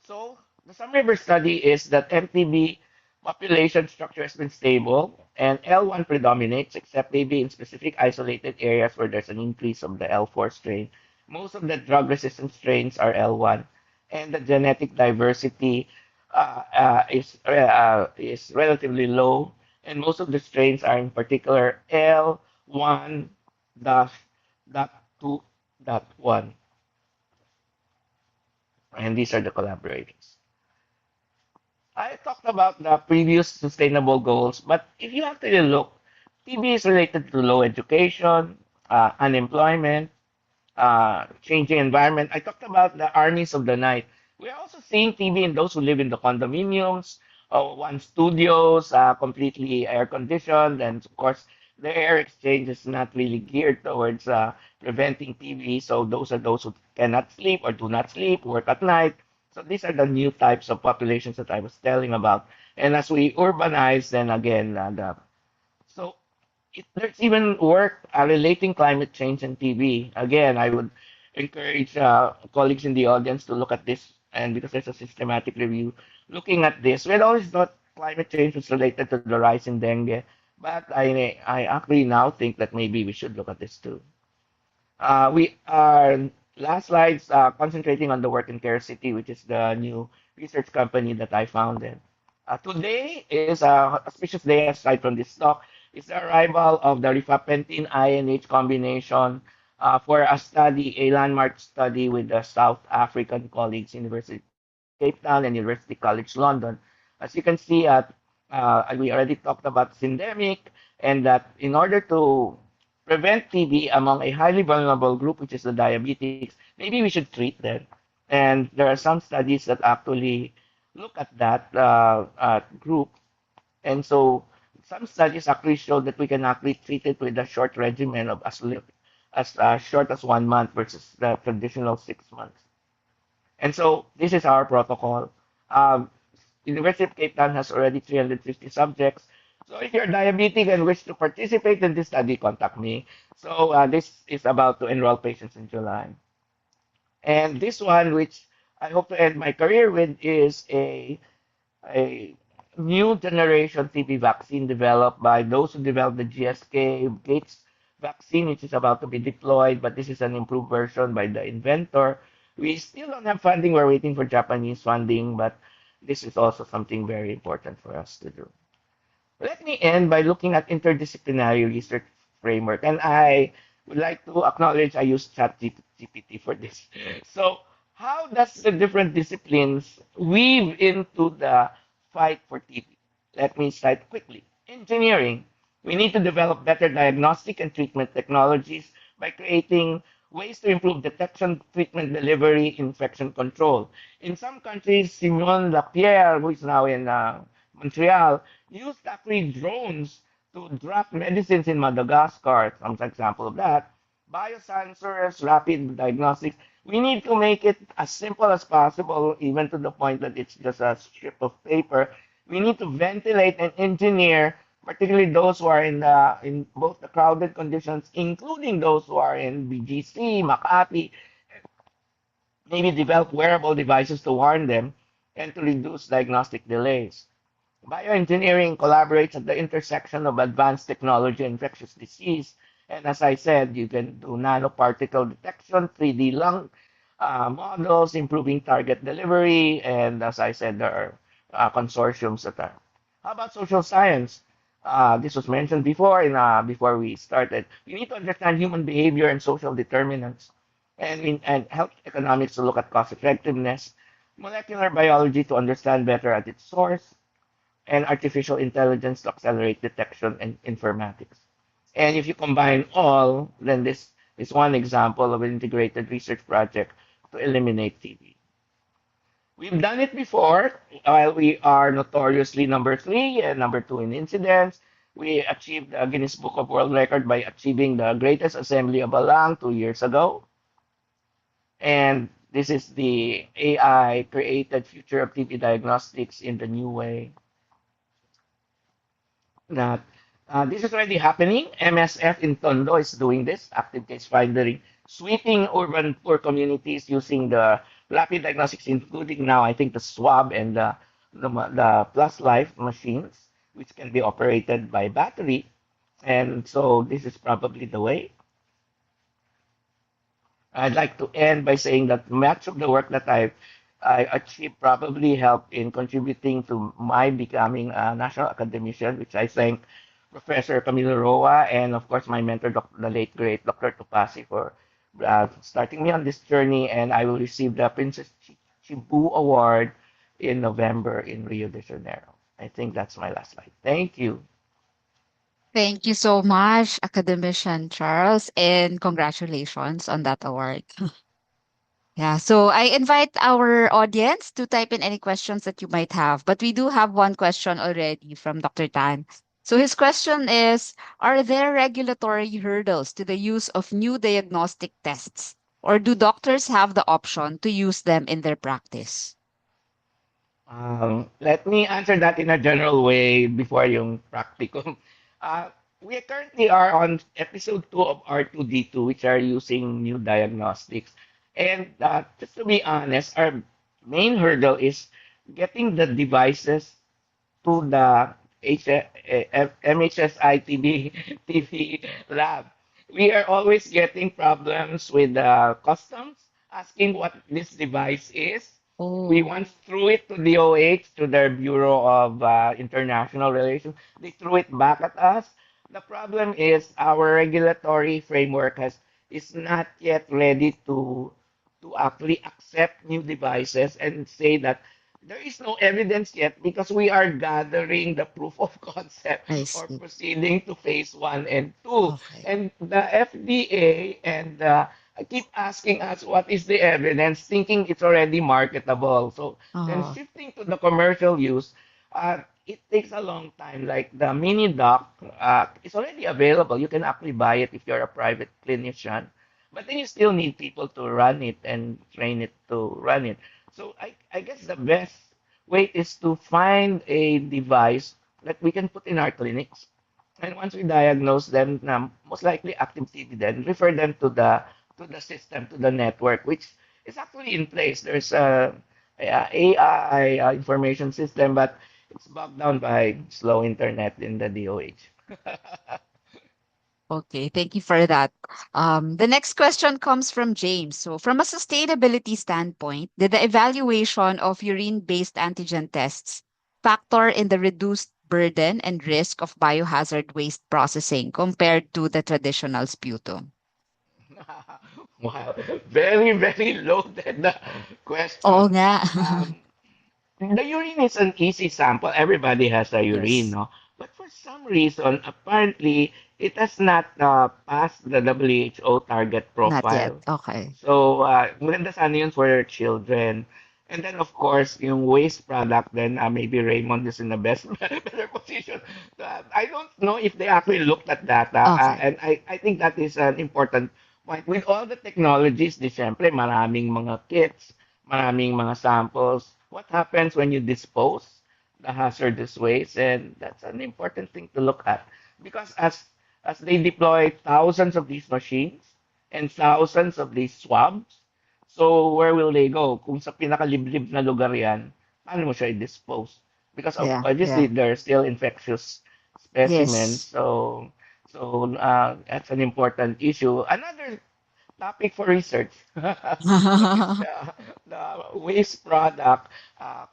So the summary of our study is that MTB population structure has been stable and L1 predominates, except maybe in specific isolated areas where there's an increase of the L4 strain. Most of the drug resistant strains are L1, and the genetic diversity is relatively low, and most of the strains are in particular L1 dash dot 2.1, and these are the collaborators. I talked about the previous sustainable goals, but if you actually look, TB is related to low education, unemployment, changing environment. I talked about the armies of the night. We're also seeing TB in those who live in the condominiums, one studios, completely air conditioned, and of course, the air exchange is not really geared towards preventing TB. So those are those who cannot sleep or do not sleep, work at night. So these are the new types of populations that I was telling about. And as we urbanize, then again, so there's even work relating climate change and TB. Again, I would encourage colleagues in the audience to look at this, and because there's a systematic review looking at this. We had always thought climate change was related to the rise in dengue, but I actually now think that maybe we should look at this too. We are last slides concentrating on the work in Care City, which is the new research company that I founded. Today is a auspicious day aside from this talk. It's the arrival of the rifampicin INH combination for a study, a landmark study with the South African colleagues, University of Cape Town and University College London. As you can see, we already talked about syndemic, and that in order to prevent TB among a highly vulnerable group, which is the diabetics, maybe we should treat them. And there are some studies that actually look at that group. And so some studies actually show that we can actually treat it with a short regimen of as short as 1 month versus the traditional 6 months. And so this is our protocol. Um, University of Cape Town has already 350 subjects. So if you're diabetic and wish to participate in this study, contact me. So this is about to enroll patients in July. And this one, which I hope to end my career with, is a new generation TB vaccine developed by those who developed the GSK Gates vaccine, which is about to be deployed, but this is an improved version by the inventor. We still don't have funding. We're waiting for Japanese funding, but this is also something very important for us to do. Let me end by looking at interdisciplinary research framework. And I would like to acknowledge I use ChatGPT for this. So how does the different disciplines weave into the fight for TB? Let me cite quickly. Engineering. We need to develop better diagnostic and treatment technologies by creating ways to improve detection, treatment delivery, infection control. In some countries, Simon Lapierre, who is now in Montreal, used actually drones to drop medicines in Madagascar. Some example of that. Biosensors, rapid diagnostics. We need to make it as simple as possible, even to the point that it's just a strip of paper. We need to ventilate and engineer, particularly those who are in both the crowded conditions, including those who are in BGC, Makati, maybe develop wearable devices to warn them and to reduce diagnostic delays. Bioengineering collaborates at the intersection of advanced technology and infectious disease. And as I said, you can do nanoparticle detection, 3D lung models, improving target delivery. And as I said, there are consortiums that are. How about social science? This was mentioned before before we started. We need to understand human behavior and social determinants, and health economics to look at cost effectiveness, molecular biology to understand better at its source, and artificial intelligence to accelerate detection and informatics. And if you combine all, then this is one example of an integrated research project to eliminate TB. We've done it before. While we are notoriously number three and number two in incidence, we achieved the Guinness Book of World Record by achieving the greatest assembly of a lung 2 years ago. And this is the AI created future of TB diagnostics in the new way that this is already happening. MSF in Tondo is doing this, active case finding, sweeping urban poor communities using the rapid diagnostics, including now, I think, the swab and the Plus Life machines, which can be operated by battery. And so this is probably the way. I'd like to end by saying that much of the work that I achieved probably helped in contributing to my becoming a national academician, which I thank Professor Camilo Roa and, of course, my mentor, the late great Dr. Tupasi, for starting me on this journey. And I will receive the Princess Chibu Award in November in Rio de Janeiro. I think that's my last slide. Thank you. Thank you so much, Academician Charles, and congratulations on that award. Yeah, so I invite our audience to type in any questions that you might have. But we do have one question already from Dr. Tan. So his question is, are there regulatory hurdles to the use of new diagnostic tests? Or do doctors have the option to use them in their practice? Let me answer that in a general way before yung practicum. Uh, we currently are on episode 2 of R2D2, which are using new diagnostics. And just to be honest, our main hurdle is getting the devices to the MHSI TB lab. We are always getting problems with customs asking what this device is. We Oh, once threw it to DOH, to their Bureau of International Relations. They threw it back at us. The problem is our regulatory framework is not yet ready to actually accept new devices and say that there is no evidence yet because we are gathering the proof of concept I or see. proceeding to phase 1 and 2. Okay. And the FDA and I keep asking us what is the evidence, thinking it's already marketable. So then Uh-huh. shifting to the commercial use, it takes a long time. Like the mini doc is already available. You can actually buy it if you're a private clinician. But then you still need people to run it and train it to run it. So I guess the best way is to find a device that we can put in our clinics. And once we diagnose them, most likely active TB, then refer them to the system, to the network, which is actually in place. There's a AI information system, but it's bogged down by slow internet in the DOH. Okay, thank you for that. The next question comes from James. So, from a sustainability standpoint, did the evaluation of urine-based antigen tests factor in the reduced burden and risk of biohazard waste processing compared to the traditional sputum? Wow, very, very loaded Oo question. nga. Um, the urine is an easy sample. Everybody has a urine, Yes, no? But for some reason, apparently, it has not passed the WHO target not yet. profile. Okay. So, maganda sana yun for children. And then, of course, yung waste product, then maybe Raymond is in the best, better position. I don't know if they actually looked at that. Okay. And I think that is an important point. With all the technologies, di syempre, maraming mga kits, maraming mga samples. What happens when you dispose the hazardous waste? And that's an important thing to look at. Because as they deploy thousands of these machines, and thousands of these swabs. So where will they go? Kung sa pinakaliblib na lugar yan, paano mo siya i-dispose? Because Yeah, obviously yeah. they're still infectious specimens. Yes. So that's an important issue. Another topic for research. What is the waste product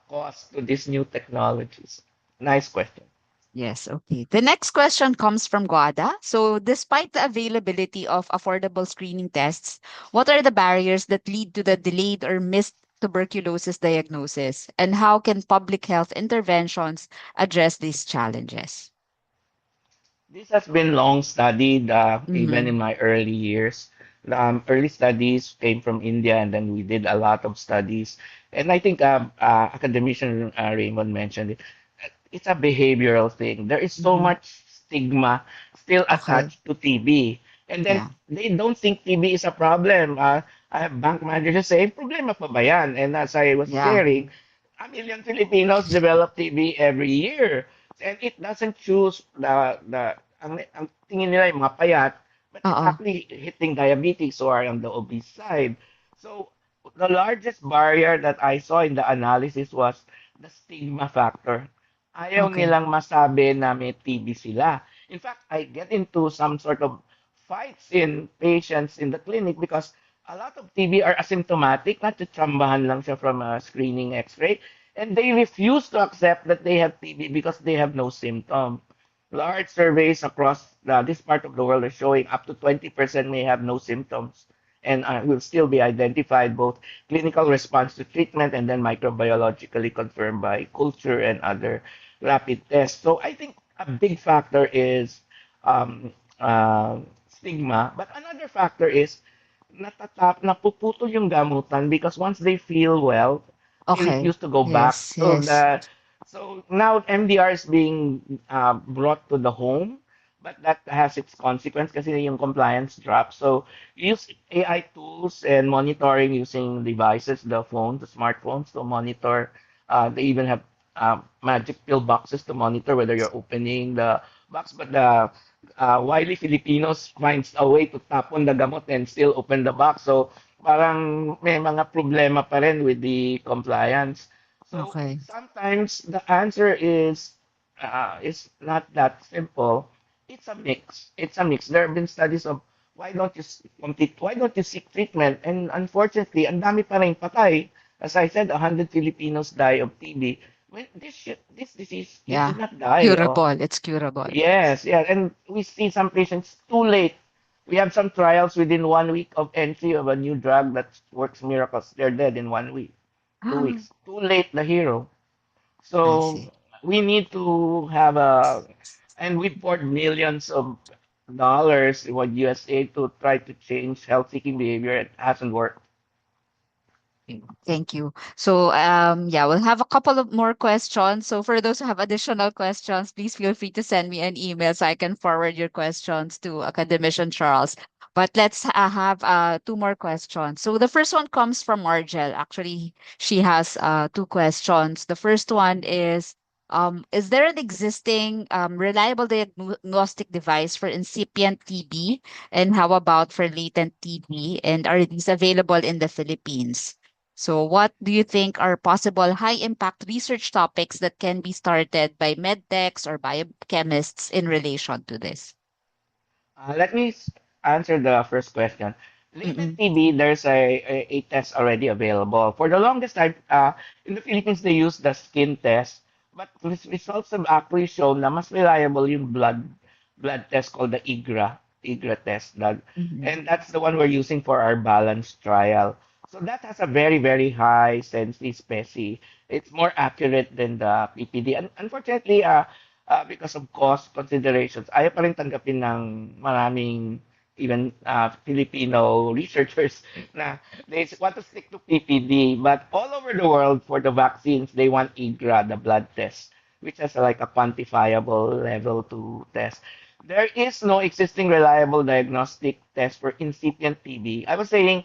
cost to these new technologies? Nice question. Yes, okay. The next question comes from Guada. So, despite the availability of affordable screening tests, what are the barriers that lead to the delayed or missed tuberculosis diagnosis? And how can public health interventions address these challenges? This has been long studied, even Mm-hmm. in my early years. Early studies came from India, and then we did a lot of studies. And I think academician Raymond mentioned it. It's a behavioral thing. There is so Mm-hmm. much stigma still Okay. attached to TB. And then Yeah. they don't think TB is a problem. I have bank managers saying, problema pa ba yan? And as I was Yeah. sharing, a million Filipinos develop TB every year. And it doesn't choose ang tingin nila yung mga payat, but it's Uh-oh. actually hitting diabetes or on the obese side. So the largest barrier that I saw in the analysis was the stigma factor. Ayaw Okay. nilang masabi na may TB sila. In fact, I get into some sort of fights in patients in the clinic because a lot of TB are asymptomatic, natutsambahan lang siya from a screening x-ray, and they refuse to accept that they have TB because they have no symptom. Large surveys across this part of the world are showing up to 20% may have no symptoms and will still be identified both clinical response to treatment and then microbiologically confirmed by culture and other rapid tests. So I think a big factor is um, stigma, but another factor is napuputol yung gamutan because once they feel well, they Okay. refuse to go back. Yes, So yes. now MDR is being brought to the home, but that has its consequence kasi yung compliance drops. So use AI tools and monitoring using devices, the phones, the smartphones to monitor. They even have magic pill boxes to monitor whether you're opening the box. But the wily Filipinos finds a way to tapon the gamot and still open the box. So parang may mga problema pa rin with the compliance. So Okay. sometimes the answer is not that simple. It's a mix. It's a mix. There have been studies of why don't you seek treatment? And unfortunately, ang dami pa rin patay. As I said, 100 Filipinos die of TB. When this disease, you Yeah. should not die. Oh. Curable. It's curable. Yes, yeah, and we see some patients too late. We have some trials within 1 week of entry of a new drug that works miracles. They're dead in 1 week, 2 weeks. Too late, the hero. I So see. we need to have and we poured millions of dollars with USA to try to change health-seeking behavior. It hasn't worked. Thank you. So, yeah, we'll have a couple of more questions. So, for those who have additional questions, please feel free to send me an email so I can forward your questions to Academician Charles. But let's have two more questions. So, the first one comes from Margel. Actually, she has two questions. The first one is, Is there an existing reliable diagnostic device for incipient TB? And how about for latent TB? And are these available in the Philippines? So, what do you think are possible high impact research topics that can be started by medtechs or biochemists in relation to this? Let me answer the first question. Latent Mm-mm. TB, there's a test already available. For the longest time, in the Philippines, they use the skin test, but results have actually shown na mas reliable yung blood test called the IGRA test. Mhm. And that's the one we're using for our balance trial. So that has a very, very high sensitivity speci. It's more accurate than the PPD. And unfortunately, because of cost considerations, ayaw pa rin tanggapin ng maraming even Filipino researchers na they want to stick to PPD. But all over the world for the vaccines, they want IGRA, the blood test, which has like a quantifiable level to test. There is no existing reliable diagnostic test for incipient TB. I was saying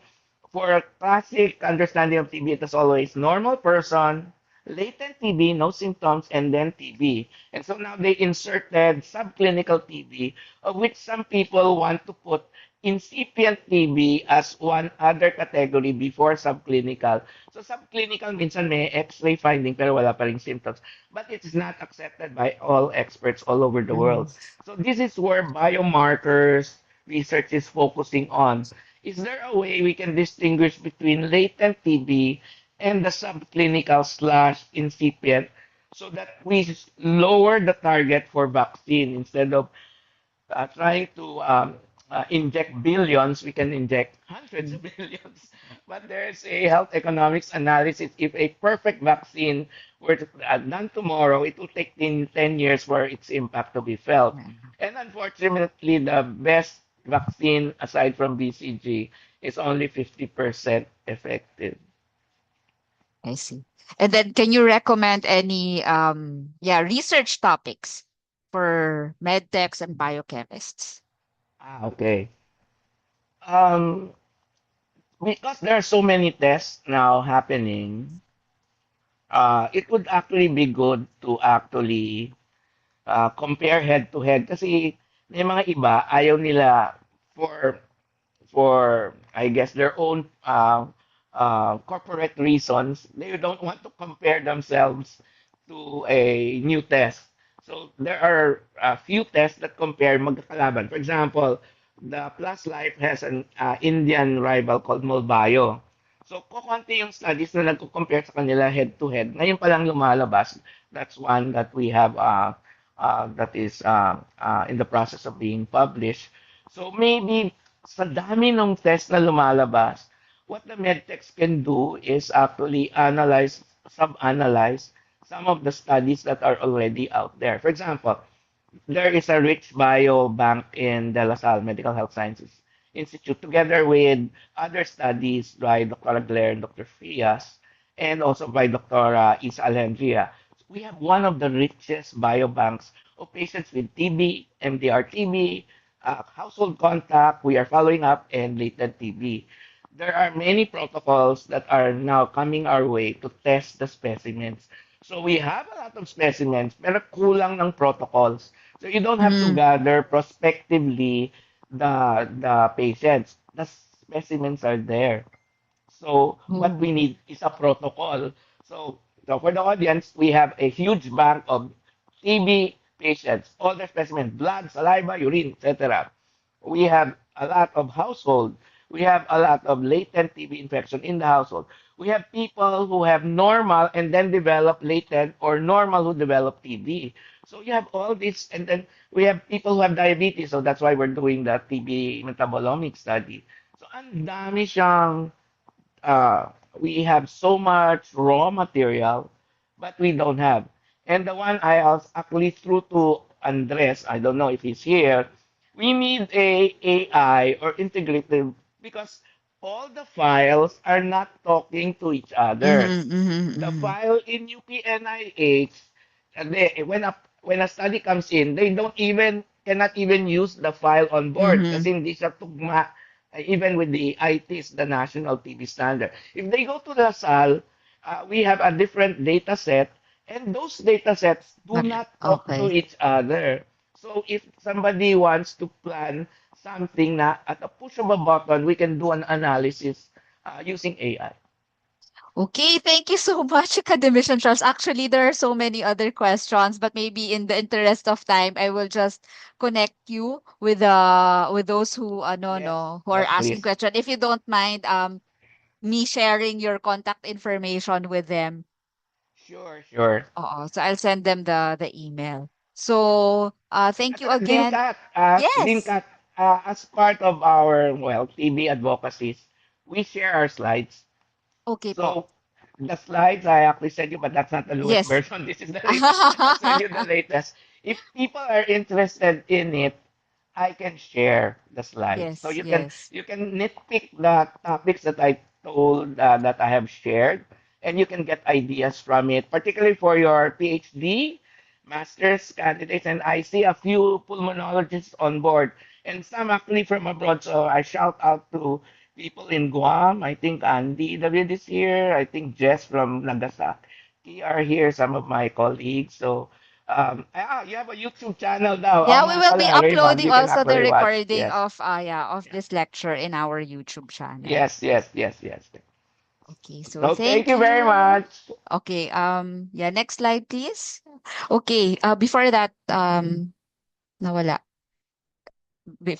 for a classic understanding of TB, it is always normal person, latent TB, no symptoms, and then TB. And so now they inserted subclinical TB, of which some people want to put incipient TB as one other category before subclinical. So subclinical minsan may X-ray finding pero wala pa ring symptoms. But it is not accepted by all experts all over the Mhm. world. So this is where biomarkers research is focusing on. Is there a way we can distinguish between latent TB and the subclinical slash incipient so that we lower the target for vaccine instead of trying to inject billions, we can inject hundreds of billions. But there's a health economics analysis. If a perfect vaccine were done tomorrow, it will take 10 years for its impact to be felt. Yeah, And unfortunately, the best vaccine aside from BCG is only 50% effective. I see. And then can you recommend any research topics for medtechs and biochemists? Okay. Um, because there are so many tests now happening, it would actually be good to actually compare head to head kasi may mga iba ayaw nila for I guess their own corporate reasons they don't want to compare themselves to a new test. So there are a few tests that compare magkakalaban. For example, the Plus Life has an Indian rival called Molbio. So, kukunti yung studies na nagko-compare sa kanila head-to-head. Ngayon pa lang lumalabas. That's one that we have that is in the process of being published. So, maybe sa dami ng test na lumalabas, what the medtechs can do is actually analyze, sub-analyze some of the studies that are already out there. For example, there is a rich bio bank in De La Salle Medical Health Sciences Institute, together with other studies by Dr. Aguilera and Dr. Frias, and also by Dr. Isa Alejandria. We have one of the richest biobanks of patients with TB, MDR TB, household contact, we are following up, and latent TB. There are many protocols that are now coming our way to test the specimens. So we have a lot of specimens, pero kulang ng protocols. So you don't have to Mm-hmm. gather prospectively the patients. The specimens are there. So what we need is a protocol. So, so for the audience, we have a huge bank of TB patients, all their specimens, blood, saliva, urine, etc. We have a lot of household. We have a lot of latent TB infection in the household. We have people who have normal and then develop latent or normal who develop TB. So you have all this, and then we have people who have diabetes. So that's why we're doing the TB metabolomic study. So ang dami siyang we have so much raw material, but we don't have. And the one I was actually threw to Andres, I don't know if he's here, we need a AI or integrated because all the files are not talking to each other. Mm-hmm. Mm-hmm. The Mm-hmm. file in UPNIH, when a study comes in, they don't even cannot even use the file on board Mm-hmm. kasi hindi siya tugma even with the ITs, the National TV Standard. If they go to the SAL, we have a different data set And those data sets do not talk to Okay. each other. So if somebody wants to plan something na at a push of a button, we can do an analysis using AI. Okay, thank you so much, Academician Charles. Actually, there are so many other questions, but maybe in the interest of time, I will just connect you with those who no Yes, no who are yes, asking please. question. If you don't mind, me sharing your contact information with them. Sure, sure. So I'll send them the email. So thank At you saka again. Yes. Dinkat, as part of our, well, TB advocacies, we share our slides. Okay po. So the slides I actually sent you, but that's not the newest Yes. version. This is the latest. I'll send you the latest. If people are interested in it, I can share the slides. So Yes, yes. you can nitpick the topics that I told that I have shared, and you can get ideas from it, particularly for your PhD, master's candidates, and I see a few pulmonologists on board, and some actually from abroad. So I shout out to people in Guam. I think Andy David is here. I think Jess from Nagasaki are here. Some of my colleagues. So you have a YouTube channel now. Oo Yeah, we nga will be pala, Raymond. uploading You can also the actually watch. recording Yes. of Yeah. this lecture in our YouTube channel. Yes, yes, yes, yes. Okay, so So thank thank you very you. much. Okay, yeah, next slide please. Okay, before that, nawala.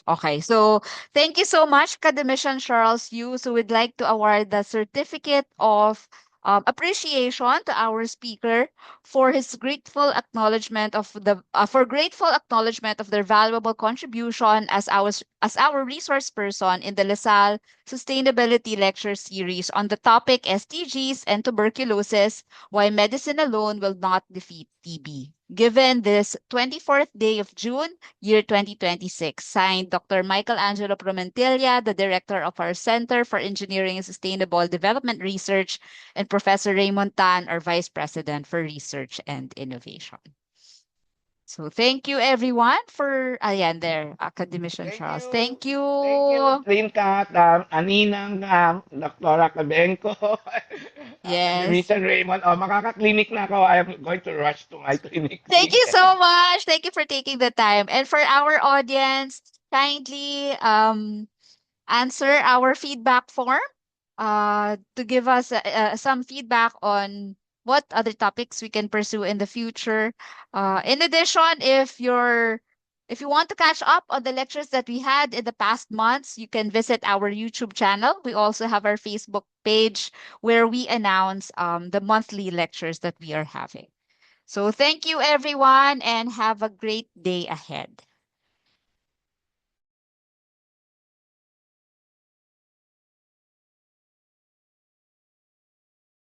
Okay, so thank you so much, Academician Charles Yu. So we'd like to award the certificate of appreciation to our speaker for his grateful acknowledgement of the for grateful acknowledgement of their valuable contribution as our resource person in the LaSalle Sustainability Lecture Series on the topic SDGs and tuberculosis: Why Medicine Alone Will Not Defeat TB. Given this 24th day of June, year 2026. Signed, Dr. Michael Angelo Promentilla, the director of our Center for Engineering and Sustainable Development Research, and Professor Raymond Tan, our Vice President for Research and Innovation. So thank you everyone for, ayan there, Academician Thank Charles. you. Thank you. Thank you, Trinkat, Aninang, Dr. Cabenco, Yes. Academician Raymond. Oh, makaka-clinic na ako. I am going to rush to my clinic. Thank you so much. Thank you for taking the time. And for our audience, kindly answer our feedback form to give us some feedback on what other topics we can pursue in the future. In addition, if you want to catch up on the lectures that we had in the past months, you can visit our YouTube channel. We also have our Facebook page where we announce the monthly lectures that we are having. So thank you everyone and have a great day ahead.